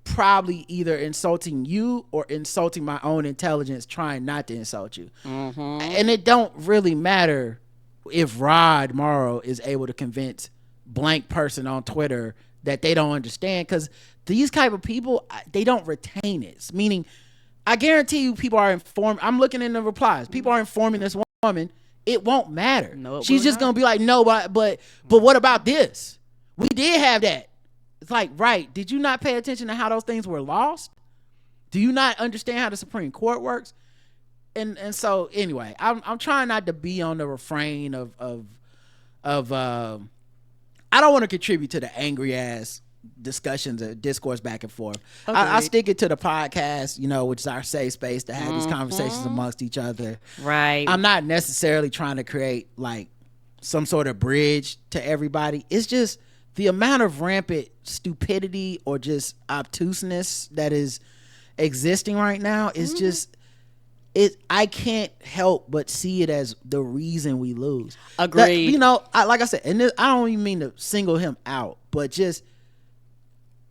probably either insulting you or insulting my own intelligence, trying not to insult you. Mm-hmm. And it don't really matter if Rod Morrow is able to convince blank person on Twitter that they don't understand, because these type of people, they don't retain it. Meaning, I guarantee you people are informed. I'm looking in the replies. People are informing this woman. It won't matter. No, she's just going to be like, no, but what about this? We did have that. It's like, right. Did you not pay attention to how those things were lost? Do you not understand how the Supreme Court works? And so anyway, I'm trying not to be on the refrain of I don't want to contribute to the angry ass discussions or discourse back and forth. I stick it to the podcast, which is our safe space to have these conversations amongst each other. Right. I'm not necessarily trying to create like some sort of bridge to everybody. It's just the amount of rampant stupidity or just obtuseness that is existing right now is just I can't help but see it as the reason we lose. Agreed. Like I said, and I don't even mean to single him out, but just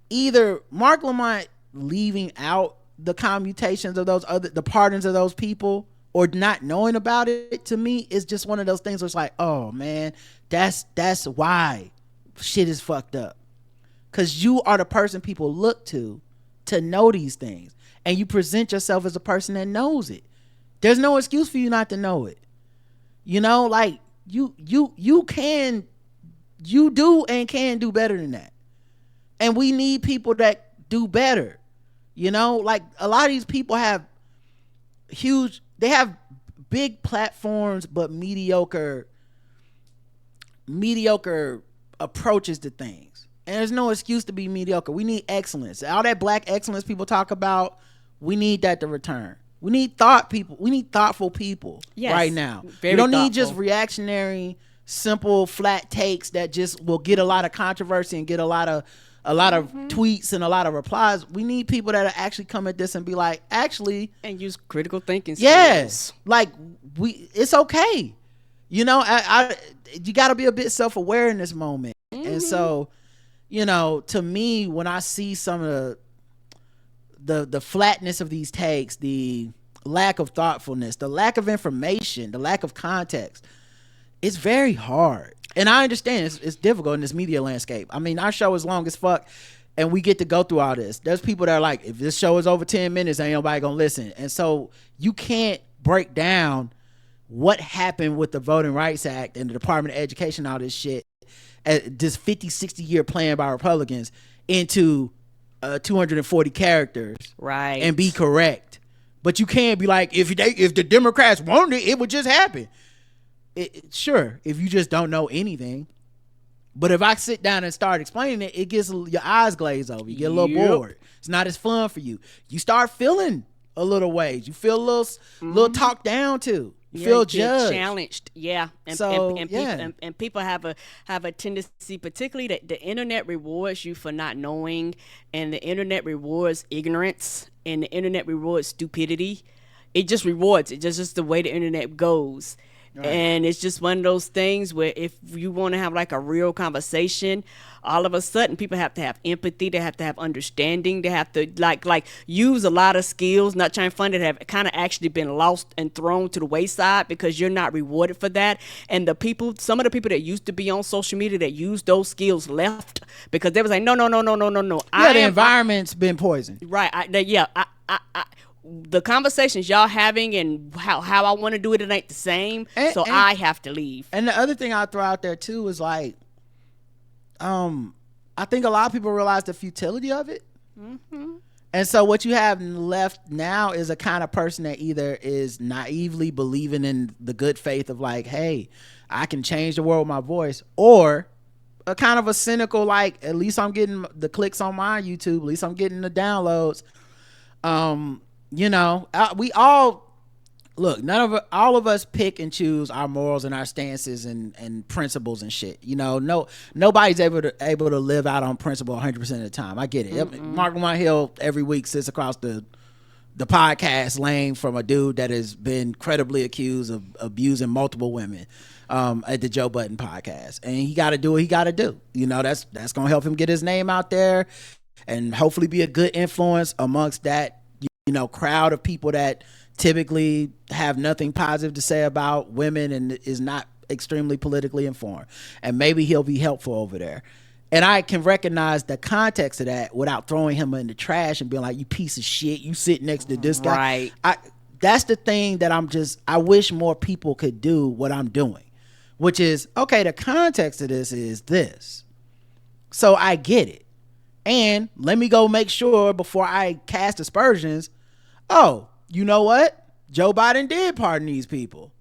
either Mark Lamont leaving out the commutations of the pardons of those people, or not knowing about it, to me is just one of those things where it's like, oh man, that's why shit is fucked up. Cause you are the person people look to know these things, and you present yourself as a person that knows it. There's no excuse for you not to know it. Like you do and can do better than that. And we need people that do better. Like a lot of these people have big platforms, but mediocre approaches to things. And there's no excuse to be mediocre. We need excellence. All that black excellence people talk about, we need that to return. We need thoughtful people right now. We don't need just reactionary, simple, flat takes that just will get a lot of controversy and get a lot of tweets and a lot of replies. We need people that actually come at this and be like, actually, and use critical thinking skills. Yes, like it's okay. You got to be a bit self-aware in this moment. And so, to me, when I see some of the flatness of these takes, the lack of thoughtfulness, the lack of information, the lack of context, it's very hard. And I understand it's difficult in this media landscape. I mean, our show is long as fuck, and we get to go through all this. There's people that are like, if this show is over 10 minutes, ain't nobody gonna listen. And so you can't break down what happened with the Voting Rights Act and the Department of Education, all this shit, this 50, 60-year plan by Republicans into 240 characters, right, and be correct. But you can't be like, if the Democrats wanted it, it would just happen. Sure, if you just don't know anything. But if I sit down and start explaining it, it gets your eyes glazed over. You get a little bored. It's not as fun for you. You start feeling a little ways. You feel a little talked down to. You feel judged, challenged. Yeah, and people have a tendency, particularly that the internet rewards you for not knowing, and the internet rewards ignorance, and the internet rewards stupidity. It just rewards it. Just the way the internet goes. Right. And it's just one of those things where if you want to have like a real conversation, all of a sudden people have to have empathy, they have to have understanding, they have to like use a lot of skills, not trying to find it, have kind of actually been lost and thrown to the wayside because you're not rewarded for that. And some of the people that used to be on social media that used those skills left because they was like, no. Yeah, the environment's been poisoned. Right. The conversations y'all having and how I want to do it ain't the same, so I have to leave. And the other thing I'll throw out there too is like, I think a lot of people realize the futility of it. Mm-hmm. And so what you have left now is a kind of person that either is naively believing in the good faith of like, hey, I can change the world with my voice, or a kind of a cynical like, at least I'm getting the clicks on my YouTube, at least I'm getting the downloads. We all look, all of us pick and choose our morals and our stances and principles and shit. Nobody's able to live out on principle 100% of the time. I get it. Mm-hmm. Mark Lamont Hill every week sits across the podcast lane from a dude that has been credibly accused of abusing multiple women at the Joe Budden podcast, and he got to do what he got to do. That's gonna help him get his name out there and hopefully be a good influence amongst that crowd of people that typically have nothing positive to say about women and is not extremely politically informed. And maybe he'll be helpful over there. And I can recognize the context of that without throwing him in the trash and being like, you piece of shit, you sit next to this guy. Right. That's the thing that I wish more people could do what I'm doing, which is, okay, the context of this is this. So I get it. And let me go make sure before I cast aspersions oh, you know what? Joe Biden did pardon these people.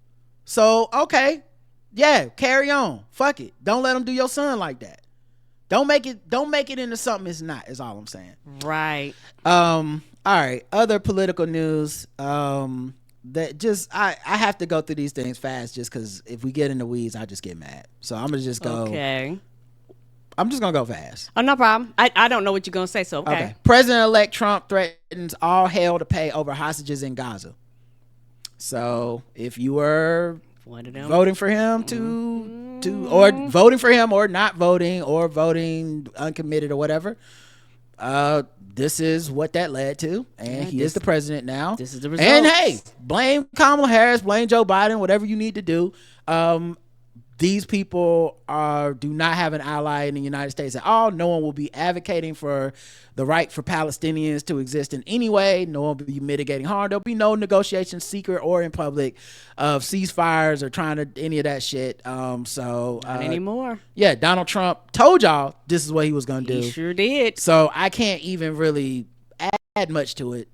So, okay. Yeah, carry on. Fuck it. Don't let them do your son like that. Don't make it into something it's not, is all I'm saying. Right. All right. Other political news. That just I have to go through these things fast just because if we get in the weeds, I just get mad. So I'm gonna just go. Okay. I'm just gonna go fast. Oh, no problem. I don't know what you're gonna say, so okay. President-elect Trump threatens all hell to pay over hostages in Gaza. So if you were One of them. voting for him or voting for him or not voting or voting uncommitted or whatever, this is what that led to, and he is the president now. This is the result. And hey, blame Kamala Harris, blame Joe Biden, whatever you need to do. These people do not have an ally in the United States at all. No one will be advocating for the right for Palestinians to exist in any way. No one will be mitigating harm. There'll be no negotiations, secret or in public, of ceasefires or trying to any of that shit. Not anymore. Yeah, Donald Trump told y'all this is what he was going to do. He sure did. So I can't even really add much to it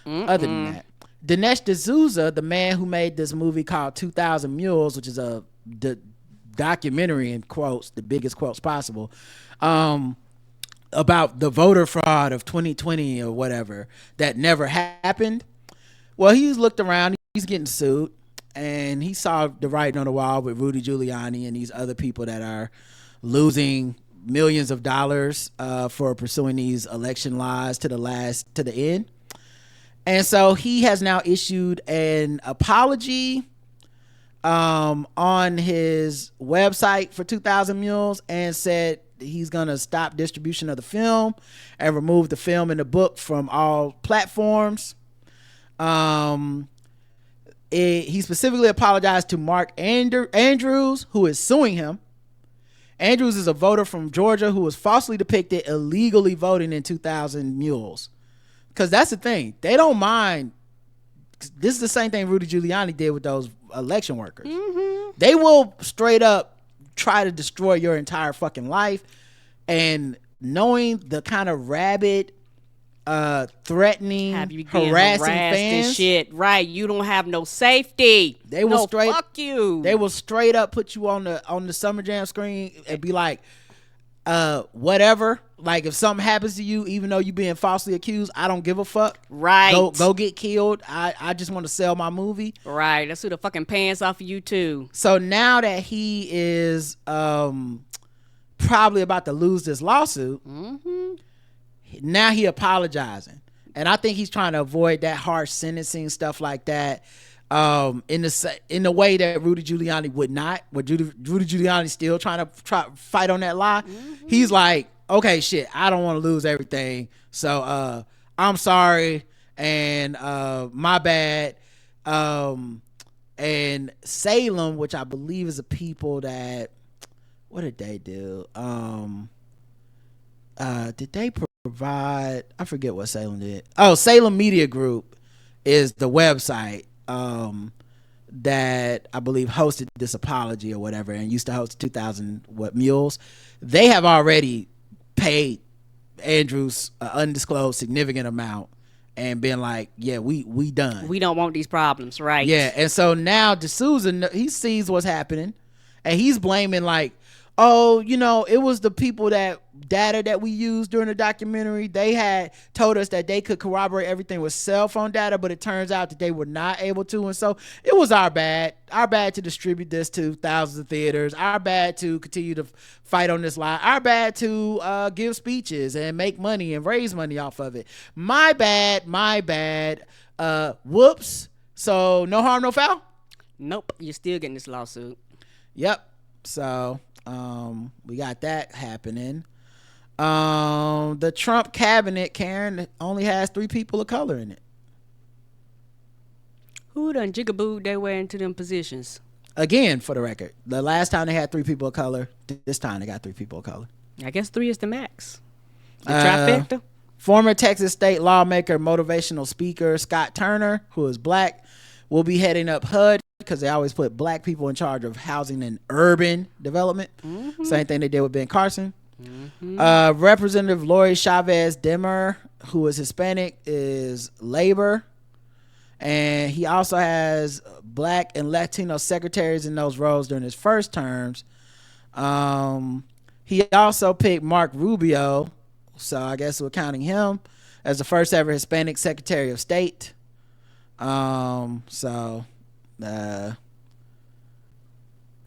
other than that. Dinesh D'Souza, the man who made this movie called 2,000 Mules, which is a documentary in quotes, the biggest quotes possible, about the voter fraud of 2020 or whatever that never happened. Well, he's looked around, he's getting sued, and he saw the writing on the wall with Rudy Giuliani and these other people that are losing millions of dollars for pursuing these election lies to the end. And so he has now issued an apology on his website for 2,000 Mules and said he's gonna stop distribution of the film and remove the film and the book from all platforms. He specifically apologized to Mark Andrews, who is suing him. Andrews is a voter from Georgia who was falsely depicted illegally voting in 2,000 Mules. Because that's the thing, they don't mind. This is the same thing Rudy Giuliani did with those election workers. They will straight up try to destroy your entire fucking life. And knowing the kind of rabid, threatening, harassing fans and shit, right? You don't have no safety. They will fuck you. They will straight up put you on the Summer Jam screen and be like, whatever. Like if something happens to you, even though you being falsely accused, I don't give a fuck. Right. Go get killed. I just want to sell my movie. Right. Let's sue the fucking pants off of you too. So now that he is probably about to lose this lawsuit, now he apologizing, and I think he's trying to avoid that harsh sentencing stuff like that. In the way that Rudy Giuliani would not. But Rudy Giuliani still trying to fight on that lie. He's like, okay, shit, I don't want to lose everything, so I'm sorry, and my bad. And Salem, which I believe is a people that, what did they do? Did they provide? I forget what Salem did. Oh, Salem Media Group is the website that I believe hosted this apology or whatever, and used to host 2,000 Mules. They have already paid Andrews an undisclosed significant amount and been like, yeah, we done. We don't want these problems, right? Yeah, and so now D'Souza, he sees what's happening, and he's blaming like, oh, it was the people that data that we used during the documentary. They had told us that they could corroborate everything with cell phone data, but it turns out that they were not able to. And so it was our bad to distribute this to thousands of theaters, our bad to continue to fight on this lie, our bad to give speeches and make money and raise money off of it. My bad. Whoops. So no harm, no foul? Nope. You're still getting this lawsuit. Yep. So we got that happening. The Trump cabinet, Karen, only has 3 people of color in it. Who done jigabooed their way into them positions? Again, for the record, the last time they had 3 people of color, this time they got 3 people of color. I guess 3 is the max. The trifecta. Former Texas state lawmaker, motivational speaker Scott Turner, who is black, will be heading up HUD, because they always put black people in charge of housing and urban development. Same thing they did with Ben Carson. Representative Lori Chavez Demmer, who is Hispanic, is labor. And he also has black and Latino secretaries in those roles during his first terms. He also picked Mark Rubio, so I guess we're counting him as the first ever Hispanic Secretary of State.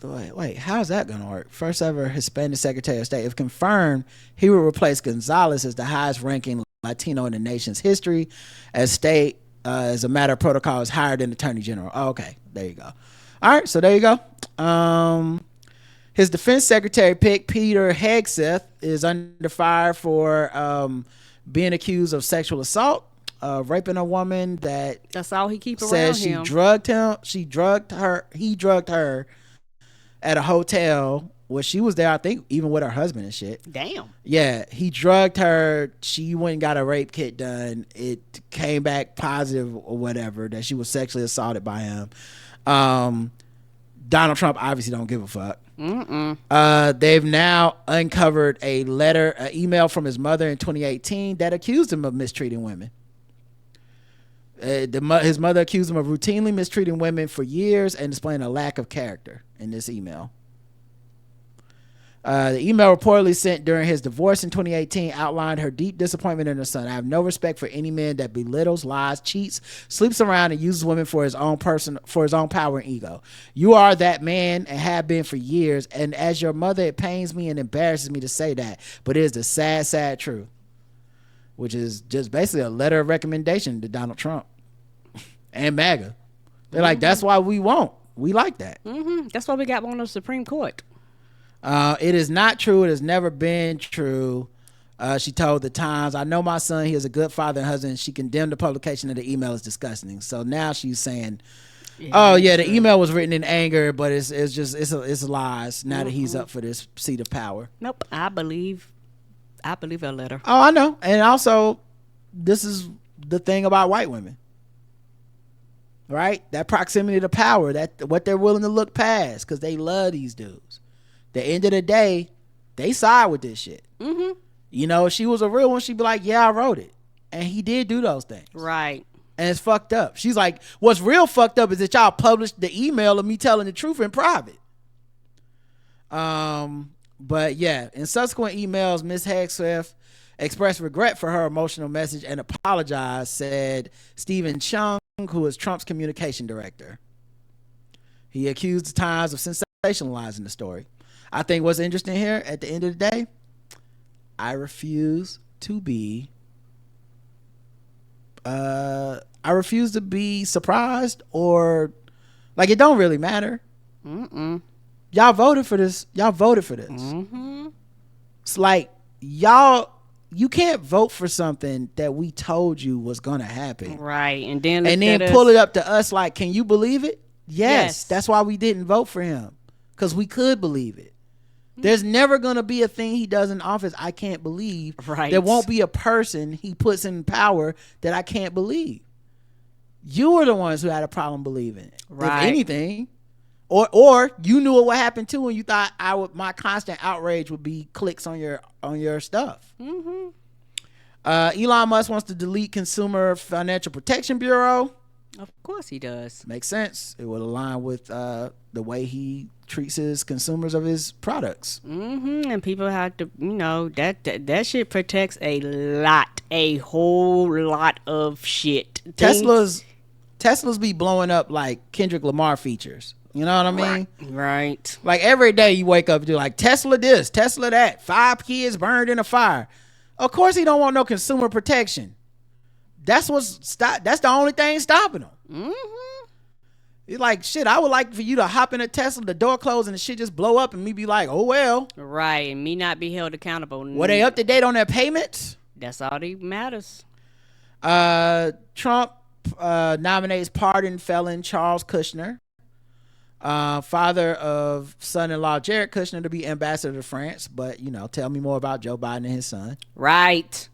Wait, how's that gonna work? First ever Hispanic Secretary of State. If confirmed, he will replace Gonzalez as the highest ranking Latino in the nation's history, as state as a matter of protocol is higher than Attorney General. Oh, okay, there you go. All right, so there you go. His defense secretary pick, Peter Hegseth, is under fire for being accused of sexual assault, raping a woman that's all he keeps around says him. He drugged her at a hotel. Well, she was there, I think, even with her husband and shit. Damn. Yeah, he drugged her. She went and got a rape kit done. It came back positive or whatever, that she was sexually assaulted by him. Donald Trump obviously don't give a fuck. They've now uncovered an email from his mother in 2018 that accused him of mistreating women. His mother accused him of routinely mistreating women for years and displaying a lack of character in this email. The email reportedly sent during his divorce in 2018 outlined her deep disappointment in her son. I have no respect for any man that belittles, lies, cheats, sleeps around, and uses women for his own power and ego. You are that man and have been for years, and as your mother, it pains me and embarrasses me to say that, but it is the sad, sad truth. Which is just basically a letter of recommendation to Donald Trump and MAGA. They're like, that's why we like that. That's why we got one on the Supreme Court. It is not true. It has never been true. She told the Times, I know my son, he is a good father and husband. She condemned the publication of the email as disgusting. So now she's saying, the email was written in anger, but it's lies now that he's up for this seat of power. Nope. I believe her letter. Oh, I know. And also, this is the thing about white women, right? That proximity to power, that what they're willing to look past because they love these dudes. The end of the day, they side with this shit. You know, if she was a real one, she'd be like, yeah, I wrote it. And he did do those things. Right. And it's fucked up. She's like, what's real fucked up is that y'all published the email of me telling the truth in private. But yeah, in subsequent emails, Ms. Hegseth expressed regret for her emotional message and apologized, said Stephen Chung, who is Trump's communication director. He accused the Times of sensationalizing the story. I think what's interesting here, at the end of the day, I refuse to be surprised, or like, it don't really matter. Y'all voted for this. It's like, you can't vote for something that we told you was gonna happen, right? And then pull it up to us like, can you believe it? Yes. That's why we didn't vote for him, because we could believe it. There's never gonna be a thing he does in office I can't believe. Right. There won't be a person he puts in power that I can't believe. You are the ones who had a problem believing it. Right. If anything. Or you knew what happened too, and you thought my constant outrage would be clicks on your stuff. Elon Musk wants to delete Consumer Financial Protection Bureau. Of course he does. Makes sense. It would align with the way he treats his consumers of his products. And people have to, that shit protects a whole lot of shit. Teslas be blowing up like Kendrick Lamar features. You know what I mean? Right. Like every day you wake up and do like Tesla this, Tesla that, 5 kids burned in a fire. Of course he don't want no consumer protection. That's the only thing stopping him. It's like, shit, I would like for you to hop in a Tesla, the door closed, and the shit just blow up, and me be like, oh well. Right, and me not be held accountable. Were they up to date on their payments? That's all that matters. Trump nominates pardoned felon Charles Kushner, father of son-in-law Jared Kushner, to be ambassador to France. But, tell me more about Joe Biden and his son. Right.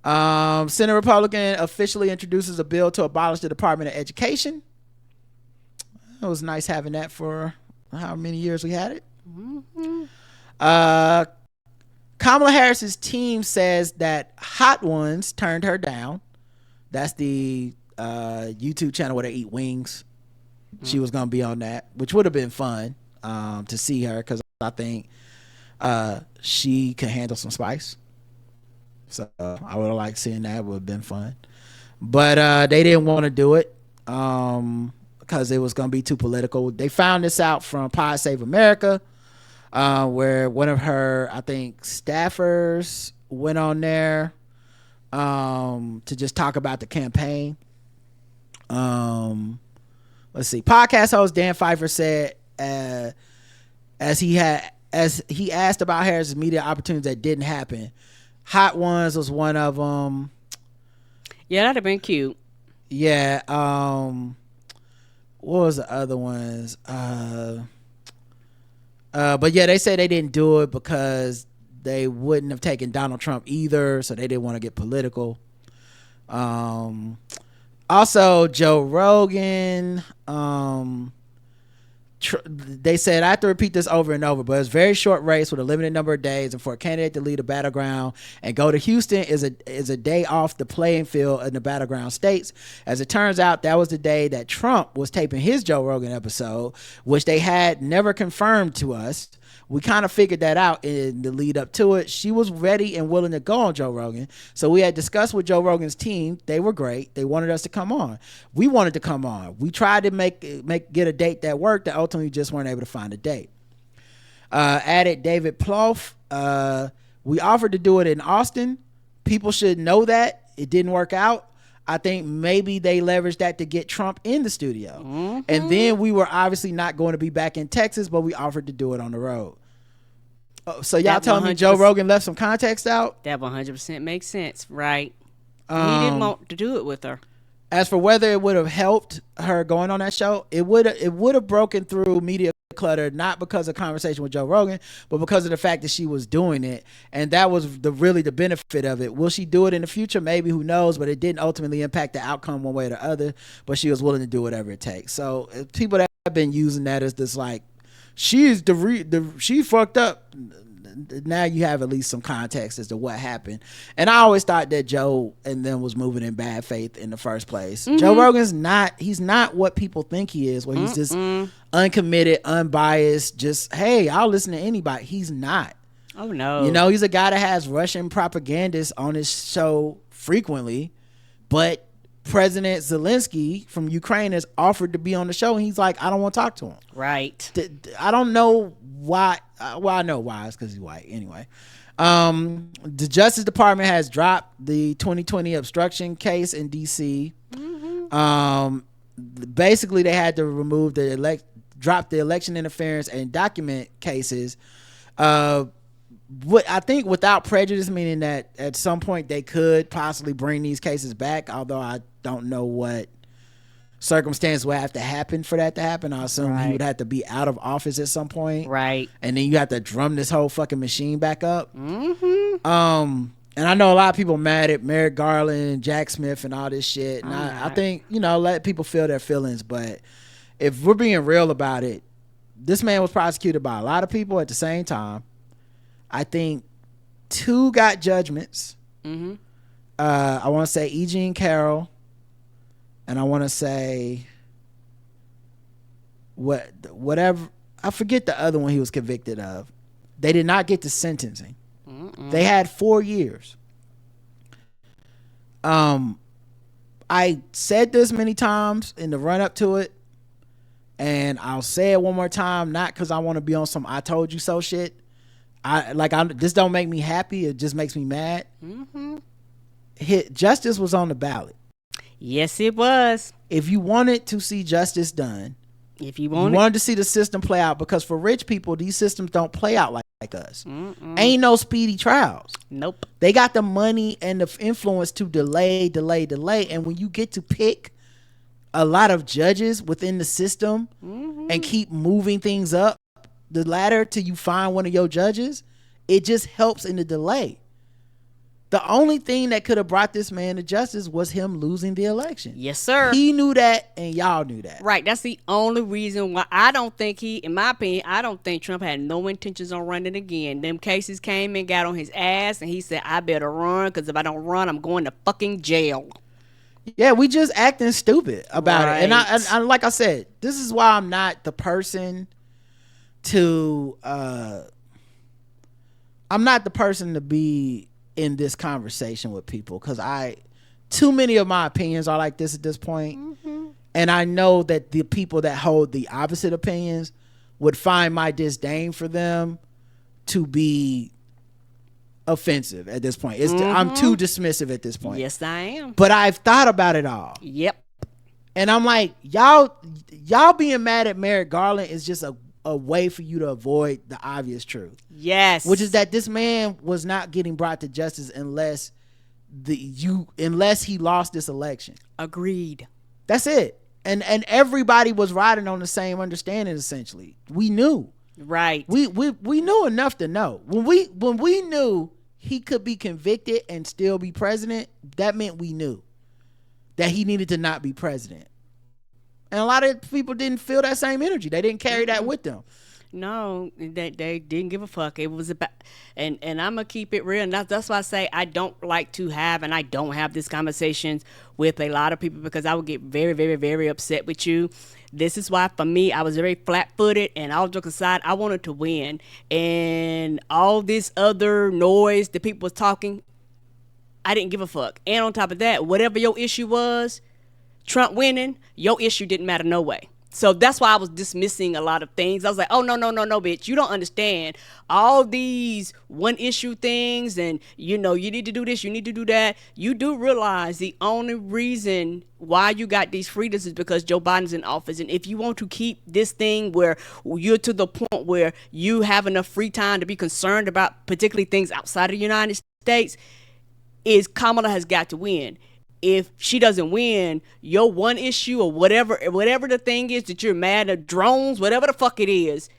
Senate Republican officially introduces a bill to abolish the Department of Education. It was nice having that for how many years we had it. Kamala Harris's team says that Hot Ones turned her down. That's the YouTube channel where they eat wings. She was gonna be on that, which would have been fun to see her, because I think she can handle some spice. So I would have liked seeing that. Would have been fun, but they didn't want to do it because it was gonna be too political. They found this out from Pod Save America, where one of her, I think, staffers went on there to just talk about the campaign. Let's see. Podcast host Dan Pfeiffer said, as he asked about Harris's media opportunities that didn't happen, Hot Ones was one of them. Yeah, that'd have been cute. Yeah. What was the other ones? But yeah, they said they didn't do it because they wouldn't have taken Donald Trump either, so they didn't want to get political. Also, Joe Rogan, they said, I have to repeat this over and over, but it's a very short race with a limited number of days, and for a candidate to lead a battleground and go to Houston is a day off the playing field in the battleground states. As it turns out, that was the day that Trump was taping his Joe Rogan episode, which they had never confirmed to us. We kind of figured that out in the lead up to it. She was ready and willing to go on Joe Rogan. So we had discussed with Joe Rogan's team. They were great. They wanted us to come on. We wanted to come on. We tried to get a date that worked, that ultimately just weren't able to find a date. Added David Plouffe. We offered to do it in Austin. People should know that. It didn't work out. I think maybe they leveraged that to get Trump in the studio. Mm-hmm. And then we were obviously not going to be back in Texas, but we offered to do it on the road. So y'all telling me Joe Rogan left some context out? That 100% makes sense, right? He didn't want to do it with her. As for whether it would have helped her going on that show, it would have broken through media clutter, not because of conversation with Joe Rogan, but because of the fact that she was doing it, and that was really the benefit of it. Will she do it in the future? Maybe, who knows? But it didn't ultimately impact the outcome one way or the other. But she was willing to do whatever it takes. So people that have been using that as this like, she fucked up. Now you have at least some context as to what happened. And I always thought that Joe and them was moving in bad faith in the first place. Mm-hmm. Joe Rogan's he's not what people think he is, where he's just uncommitted, unbiased, just, hey, I'll listen to anybody. He's not. Oh no. You know, he's a guy that has Russian propagandists on his show frequently, but President Zelensky from Ukraine has offered to be on the show, and he's like, I don't want to talk to him. Right. I don't know why. Well, I know why. It's because he's white. Anyway, the Justice Department has dropped the 2020 obstruction case in D.C. Mm-hmm. Basically, they had to remove drop the election interference and document cases. What I think without prejudice, meaning that at some point they could possibly bring these cases back, although I don't know what circumstance would have to happen for that to happen. I assume he would have to be out of office at some point, right? And then you have to drum this whole fucking machine back up. Mm-hmm. And I know a lot of people mad at Merrick Garland, Jack Smith, and all this shit. And I think, let people feel their feelings. But if we're being real about it, this man was prosecuted by a lot of people at the same time. I think 2 got judgments. Mm-hmm. I want to say E. Jean Carroll, and I want to say whatever. I forget the other one he was convicted of. They did not get to sentencing. Mm-mm. They had 4 years. I said this many times in the run up to it, and I'll say it one more time, not because I want to be on some I told you so shit. This don't make me happy. It just makes me mad. Mm-hmm. Justice was on the ballot. Yes, it was. If you wanted to see justice done, if you wanted to see the system play out, because for rich people, these systems don't play out like us. Mm-mm. Ain't no speedy trials. Nope. They got the money and the influence to delay. And when you get to pick a lot of judges within the system and keep moving things up the ladder till you find one of your judges, it just helps in the delay. The only thing that could have brought this man to justice was him losing the election. Yes, sir. He knew that, and y'all knew that. Right. That's the only reason why I don't think in my opinion, I don't think Trump had no intentions on running again. Them cases came and got on his ass, and he said, I better run, because if I don't run, I'm going to fucking jail. Yeah, we just acting stupid about it. And Right. I like I said, this is why I'm not the person to I'm not the person to be in this conversation with people, because too many of my opinions are like this at this point. And I know that the people that hold the opposite opinions would find my disdain for them to be offensive at this point. I'm too dismissive at this point. Yes, I am. But I've thought about it all. Yep. And I'm like, y'all being mad at Merrick Garland is just a way for you to avoid the obvious truth. Yes. Which is that this man was not getting brought to justice unless he lost this election. Agreed. That's it. And everybody was riding on the same understanding. Essentially, we knew. Right. We knew enough to know when we knew he could be convicted and still be president. That meant we knew that he needed to not be president. And a lot of people didn't feel that same energy. They didn't carry that with them. No, they didn't give a fuck. It was about, and I'm gonna keep it real. And that's why I say I don't like to have, and I don't have these conversations with a lot of people, because I would get very, very, very upset with you. This is why, for me, I was very flat-footed, and all jokes aside, I wanted to win. And all this other noise that people was talking, I didn't give a fuck. And on top of that, whatever your issue was, Trump winning, your issue didn't matter no way. So that's why I was dismissing a lot of things. I was like, oh, no, bitch. You don't understand. All these one issue things and, you need to do this, you need to do that. You do realize the only reason why you got these freedoms is because Joe Biden's in office. And if you want to keep this thing where you're to the point where you have enough free time to be concerned about particularly things outside of the United States, is Kamala has got to win. If she doesn't win, your one issue or whatever the thing is that you're mad at, drones, whatever the fuck it is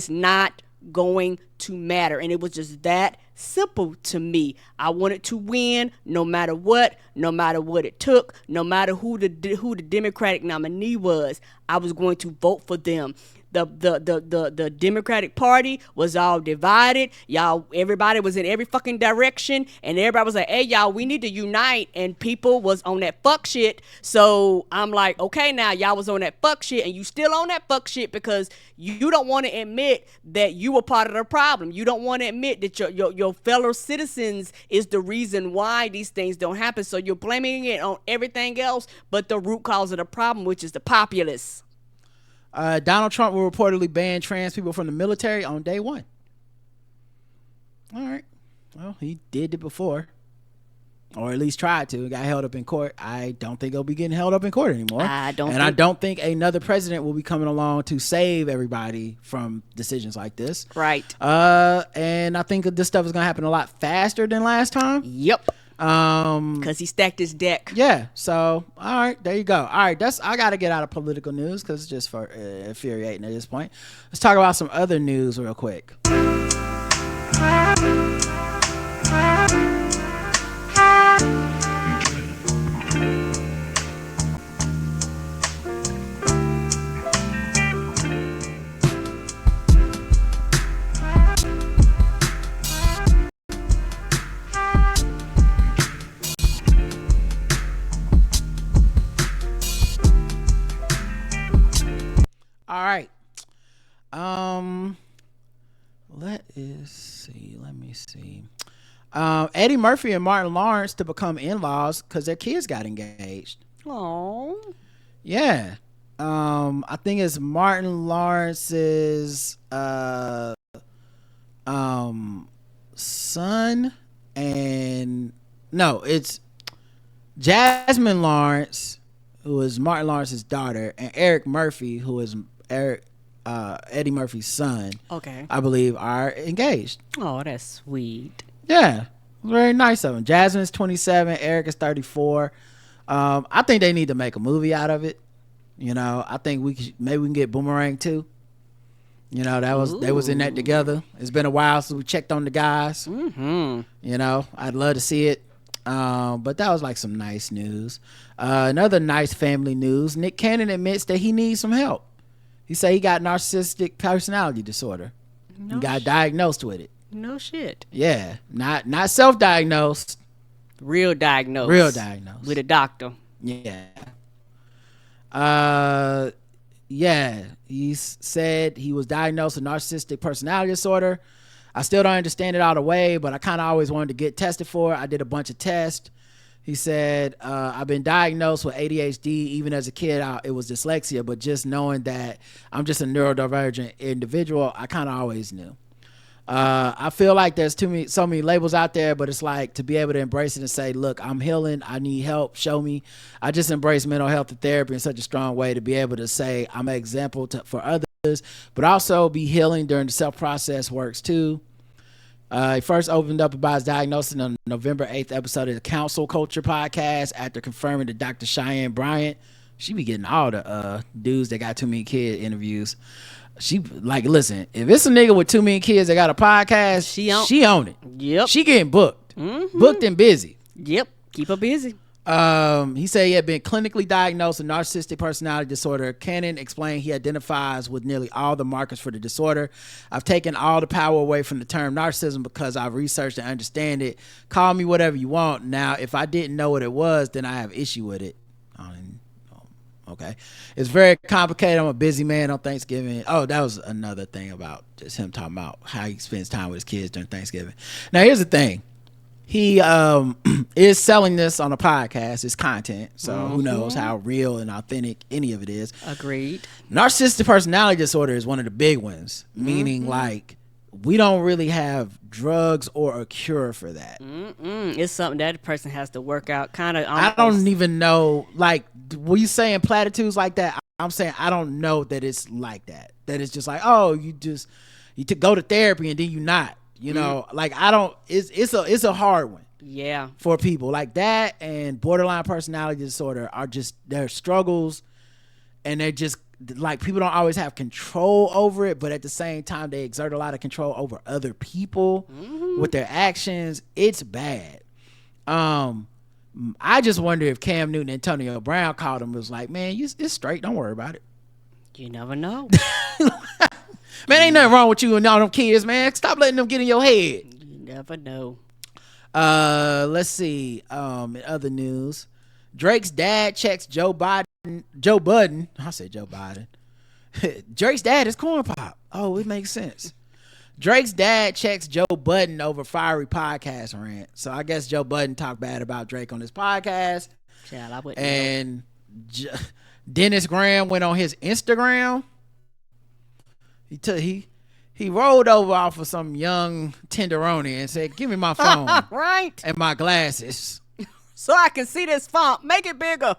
not going to matter. And it was just that simple to me. I wanted to win no matter what it took, no matter who the Democratic nominee was. I was going to vote for them. The Democratic Party was all divided. Y'all, everybody was in every fucking direction, and everybody was like, hey, y'all, we need to unite, and people was on that fuck shit. So I'm like, okay, now y'all was on that fuck shit, and you still on that fuck shit because you don't want to admit that you were part of the problem. You don't want to admit that your fellow citizens is the reason why these things don't happen. So you're blaming it on everything else but the root cause of the problem, which is the populace. Donald Trump will reportedly ban trans people from the military on day one. All right. Well, he did it before, or at least tried to. Got held up in court. I don't think he'll be getting held up in court anymore. I don't think another president will be coming along to save everybody from decisions like this. Right. And I think this stuff is going to happen a lot faster than last time. Yep. Because he stacked his deck. Yeah. So, all right, there you go. All right, I got to get out of political news because it's just for infuriating at this point. Let's talk about some other news real quick. All right. Let me see. Eddie Murphy and Martin Lawrence to become in-laws because their kids got engaged. Oh. Yeah. I think it's Martin Lawrence's son, and no, it's Jasmine Lawrence, who is Martin Lawrence's daughter, and Eric Murphy, who is Eddie Murphy's son. Okay. I believe are engaged. Oh, that's sweet. Yeah. Very nice of them. Jasmine's 27, Eric is 34. I think they need to make a movie out of it. I think maybe we can get Boomerang too. They was in that together. It's been a while since we checked on the guys. Mm-hmm. I'd love to see it. But that was like some nice news. Another nice family news. Nick Cannon admits that he needs some help. He said he got narcissistic personality disorder. He got diagnosed with it. No shit. Yeah, not self-diagnosed. Real diagnosed. Real diagnosed with a doctor. Yeah. Yeah. He said he was diagnosed with narcissistic personality disorder. I still don't understand it all the way, but I kind of always wanted to get tested for it. I did a bunch of tests. He said, I've been diagnosed with ADHD. Even as a kid, it was dyslexia, but just knowing that I'm just a neurodivergent individual, I kind of always knew. I feel like there's so many labels out there, but it's like to be able to embrace it and say, look, I'm healing. I need help. Show me. I just embrace mental health and therapy in such a strong way to be able to say I'm an example for others, but also be healing during the self-process works too. He first opened up about his diagnosis in the November 8th episode of the Council Culture podcast after confirming that Dr. Cheyenne Bryant, she be getting all the dudes that got too many kid interviews. She like, listen, if it's a nigga with too many kids that got a podcast, she own it. Yep. She getting booked. Mm-hmm. Booked and busy. Yep. Keep her busy. He said he had been clinically diagnosed with narcissistic personality disorder. Cannon explained he identifies with nearly all the markers for the disorder. I've taken all the power away from the term narcissism because I've researched and understand it. Call me whatever you want. Now, if I didn't know what it was, then I have issue with it. Okay. It's very complicated. I'm a busy man on Thanksgiving. Oh, that was another thing about just him talking about how he spends time with his kids during Thanksgiving. Now, here's the thing. He is selling this on a podcast, his content. So who knows how real and authentic any of it is. Agreed. Narcissistic personality disorder is one of the big ones, meaning like we don't really have drugs or a cure for that. It's something that a person has to work out. Kind of. I don't even know. Like, were you saying platitudes like that? I'm saying I don't know that it's like that. That it's just like, oh, you go to therapy and then you not. You know, like I don't. It's a hard one. Yeah. For people like that and borderline personality disorder are just their struggles, and they're just like people don't always have control over it, but at the same time they exert a lot of control over other people with their actions. It's bad. I just wonder if Cam Newton and Antonio Brown called him and was like, man, it's straight, don't worry about it. You never know. Man, ain't nothing wrong with you and all them kids, man. Stop letting them get in your head. You never know. Let's see. In other news, Drake's dad checks Joe Budden. I said Joe Biden. Drake's dad is Cornpop. Oh, it makes sense. Drake's dad checks Joe Budden over fiery podcast rant. So I guess Joe Budden talked bad about Drake on his podcast. Child, I wouldn't and Dennis Graham went on his Instagram. He rolled over off of some young tenderoni and said, give me my phone. Right. And my glasses. So I can see this font. Make it bigger.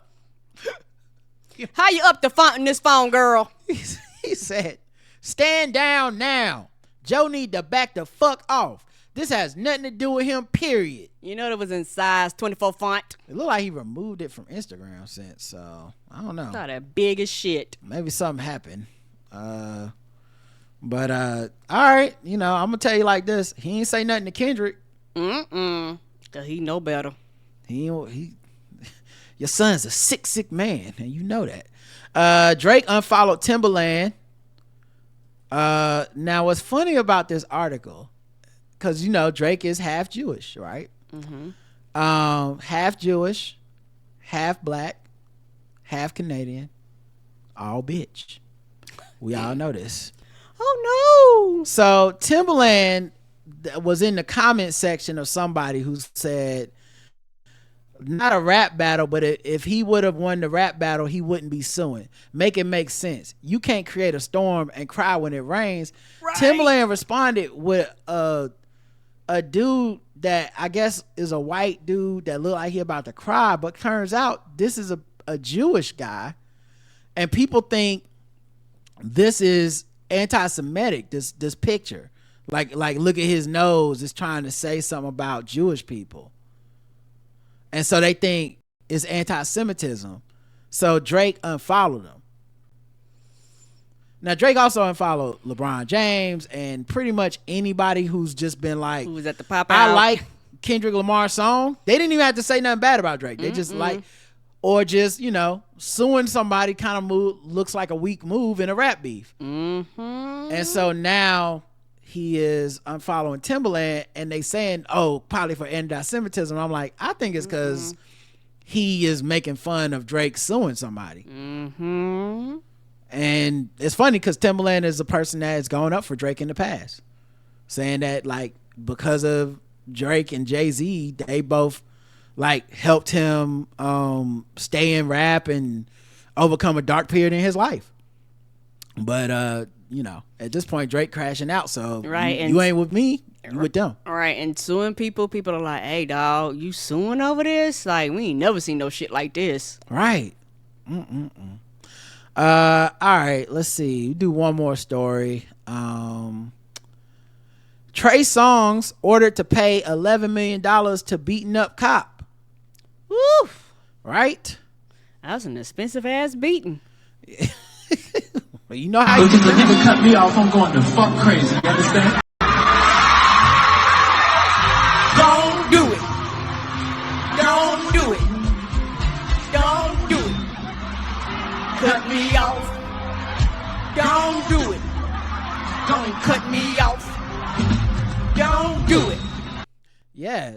How you up the font in this phone, girl? He said, stand down now. Joe need to back the fuck off. This has nothing to do with him, period. You know, it was in size 24 font. It looked like he removed it from Instagram since, so I don't know. Thought that big as shit. Maybe something happened. But all right, you know, I'm gonna tell you like this. He ain't say nothing to Kendrick. Cause he know better. Your son's a sick man, and you know that. Drake unfollowed Timberland. Now what's funny about this article, because you know Drake is half Jewish, right? Half Jewish, half black, half Canadian, all bitch. We all know this. Oh no! So Timberland was in the comment section of somebody who said, not a rap battle, but if he would have won the rap battle, he wouldn't be suing. Make it make sense. You can't create a storm and cry when it rains. Right. Timberland responded with a dude that I guess is a white dude that looked like he about to cry, but turns out this is a Jewish guy, and people think this is anti-Semitic. This picture, like look at his nose, is trying to say something about Jewish people. And so they think it's anti-Semitism. So Drake unfollowed him. Now Drake also unfollowed LeBron James and pretty much anybody who's just been like, who was at the pop I out. like Kendrick Lamar's song. They didn't even have to say nothing bad about Drake. They just like, or just, you know, suing somebody kind of looks like a weak move in a rap beef. And so now he is unfollowing Timberland, and they saying, oh, probably for anti-Semitism. I'm like, I think it's because he is making fun of Drake suing somebody. Mm-hmm. And it's funny because Timbaland is a person that has gone up for Drake in the past, saying that like because of Drake and Jay-Z, they both like helped him stay in rap and overcome a dark period in his life. But you know, at this point Drake crashing out, so right, you ain't with me, you with them. All right, and suing people are like, hey dog, you suing over this? Like, we ain't never seen no shit like this. Right. All right, let's see, do one more story. Trey Songz ordered to pay $11 million to beaten up cop. Woo! Right? That was an expensive ass beating. Well, you know how you if a nigga cut me off, I'm going to fuck crazy. You understand? Don't do it. Don't do it. Don't do it. Cut me off. Don't do it. Don't cut me off. Don't do it. Yeah.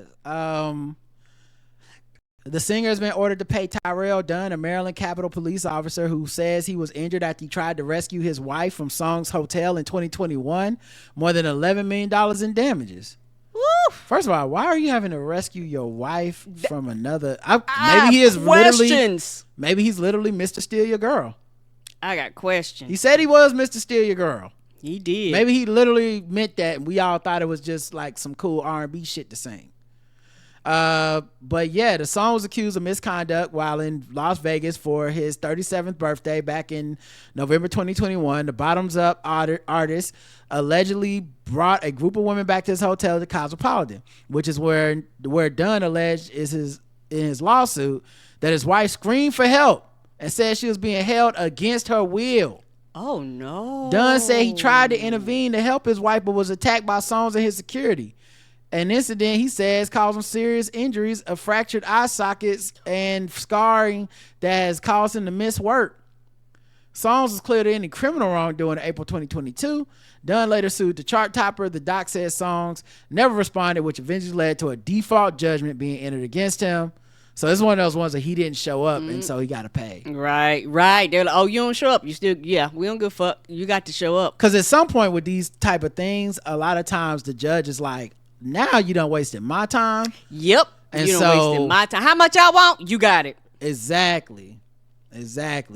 The singer has been ordered to pay Tyrell Dunn, a Maryland Capitol police officer who says he was injured after he tried to rescue his wife from Songz Hotel in 2021, more than $11 million in damages. Woo! First of all, why are you having to rescue your wife from another? Maybe he is questions. Maybe he's literally Mr. Steal Your Girl. I got questions. He said he was Mr. Steal Your Girl. He did. Maybe he literally meant that, and we all thought it was just like some cool R&B shit to sing. But yeah, the song was accused of misconduct while in Las Vegas for his 37th birthday back in November 2021. The Bottoms Up artist allegedly brought a group of women back to his hotel, the Cosmopolitan, which is where Dunn alleged in his lawsuit that his wife screamed for help and said she was being held against her will. Oh no. Dunn said he tried to intervene to help his wife but was attacked by Songz and his security. An incident, he says, caused him serious injuries of fractured eye sockets and scarring that has caused him to miss work. Songz was cleared of any criminal wrongdoing in April 2022. Dunn later sued the chart topper. The doc said Songz never responded, which eventually led to a default judgment being entered against him. So it's one of those ones that he didn't show up, and so he got to pay. Right. They're like, oh, you don't show up. You still, yeah, we don't give a fuck. You got to show up. Because at some point with these type of things, a lot of times the judge is like, now you done wasted my time. Yep. And you done wasted my time. How much y'all want? You got it. Exactly.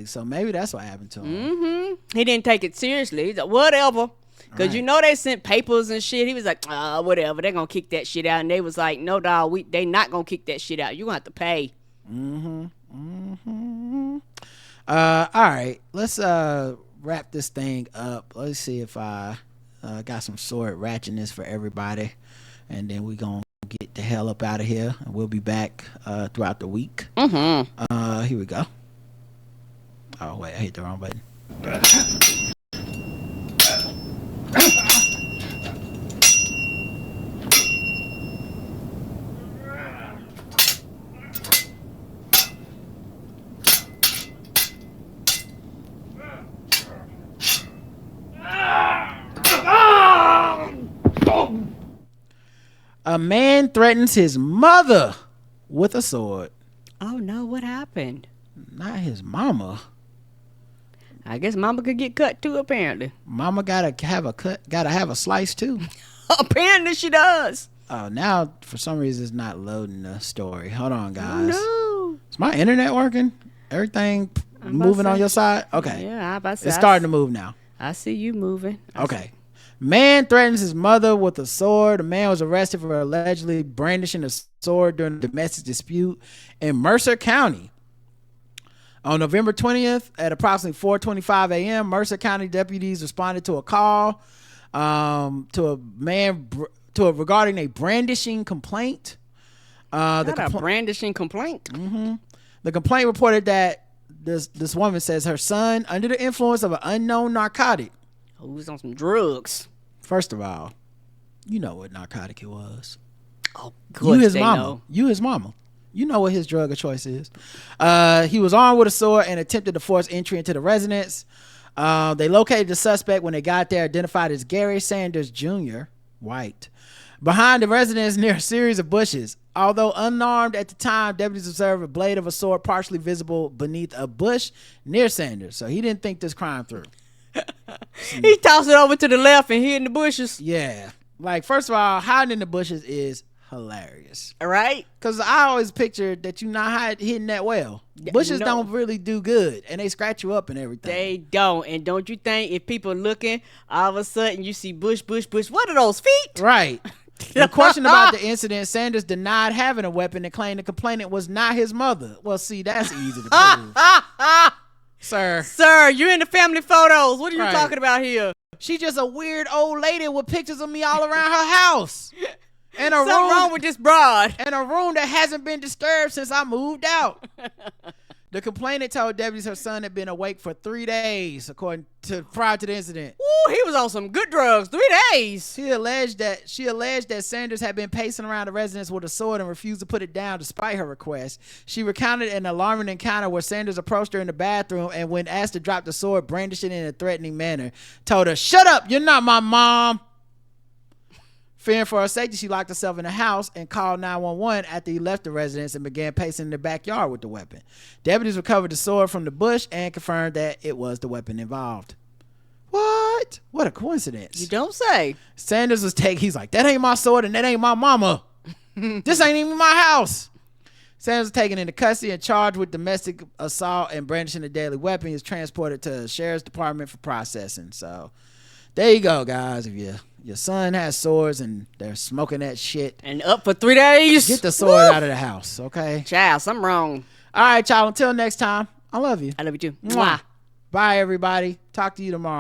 So maybe that's what happened to him. He didn't take it seriously. He's like, whatever. Because you know they sent papers and shit. He was like, whatever. They're going to kick that shit out. And they was like, no, dog, they not going to kick that shit out. You're going to have to pay. All right. Let's wrap this thing up. Let's see if I got some sword ratchetness for everybody. And then we going to get the hell up out of here. And we'll be back throughout the week. Here we go. Oh, wait. I hit the wrong button. A man threatens his mother with a sword. Oh no, what happened? Not his mama. I guess mama could get cut too, apparently. Mama gotta have a slice too. Apparently she does. Oh, now for some reason it's not loading the story. Hold on, guys. Oh, no. Is my internet working? Everything moving on your side? Okay. Yeah, I'm about to say, it's starting to move now. I see you moving. Okay. Man threatens his mother with a sword. The man was arrested for allegedly brandishing a sword during a domestic dispute in Mercer County. On November 20th at approximately 4:25 a.m., Mercer County deputies responded to a call regarding a brandishing complaint. Brandishing complaint. The complaint reported that this woman says her son, under the influence of an unknown narcotic, who was on some drugs. First of all, you know what narcotic it was. Oh, you his mama. You his mama. You know what his drug of choice is. He was armed with a sword and attempted to force entry into the residence. They located the suspect when they got there, identified as Gary Sanders Jr., white, behind the residence near a series of bushes. Although unarmed at the time, deputies observed a blade of a sword partially visible beneath a bush near Sanders. So he didn't think this crime through. He tossed it over to the left and hid in the bushes. Yeah. Like, first of all, hiding in the bushes is hilarious. All right. Because I always pictured that you're not hitting that well. Bushes don't really do good, and they scratch you up and everything. They don't. And don't you think if people looking, all of a sudden you see bush, what are those feet? Right. The question about the incident, Sanders denied having a weapon and claimed the complainant was not his mother. Well, see, that's easy to prove. Sir, you're in the family photos. What are you Right. talking about here? She just a weird old lady with pictures of me all around her house. And Something wrong with this broad. and a room that hasn't been disturbed since I moved out. The complainant told deputies her son had been awake for 3 days, according to prior to the incident. Ooh, he was on some good drugs. 3 days. She alleged that Sanders had been pacing around the residence with a sword and refused to put it down despite her request. She recounted an alarming encounter where Sanders approached her in the bathroom and, when asked to drop the sword, brandished it in a threatening manner, told her, "Shut up, you're not my mom." Fearing for her safety, she locked herself in the house and called 911 after he left the residence and began pacing in the backyard with the weapon. Deputies recovered the sword from the bush and confirmed that it was the weapon involved. What? What a coincidence. You don't say. Sanders was he's like, "That ain't my sword and that ain't my mama. This ain't even my house." Sanders was taken into custody and charged with domestic assault and brandishing a deadly weapon. He was transported to the sheriff's department for processing. So there you go, guys. If your son has swords and they're smoking that shit, And up for 3 days. get the sword out of the house, okay? Child, something wrong. All right, y'all. Until next time, I love you. I love you too. Mwah. Bye, everybody. Talk to you tomorrow.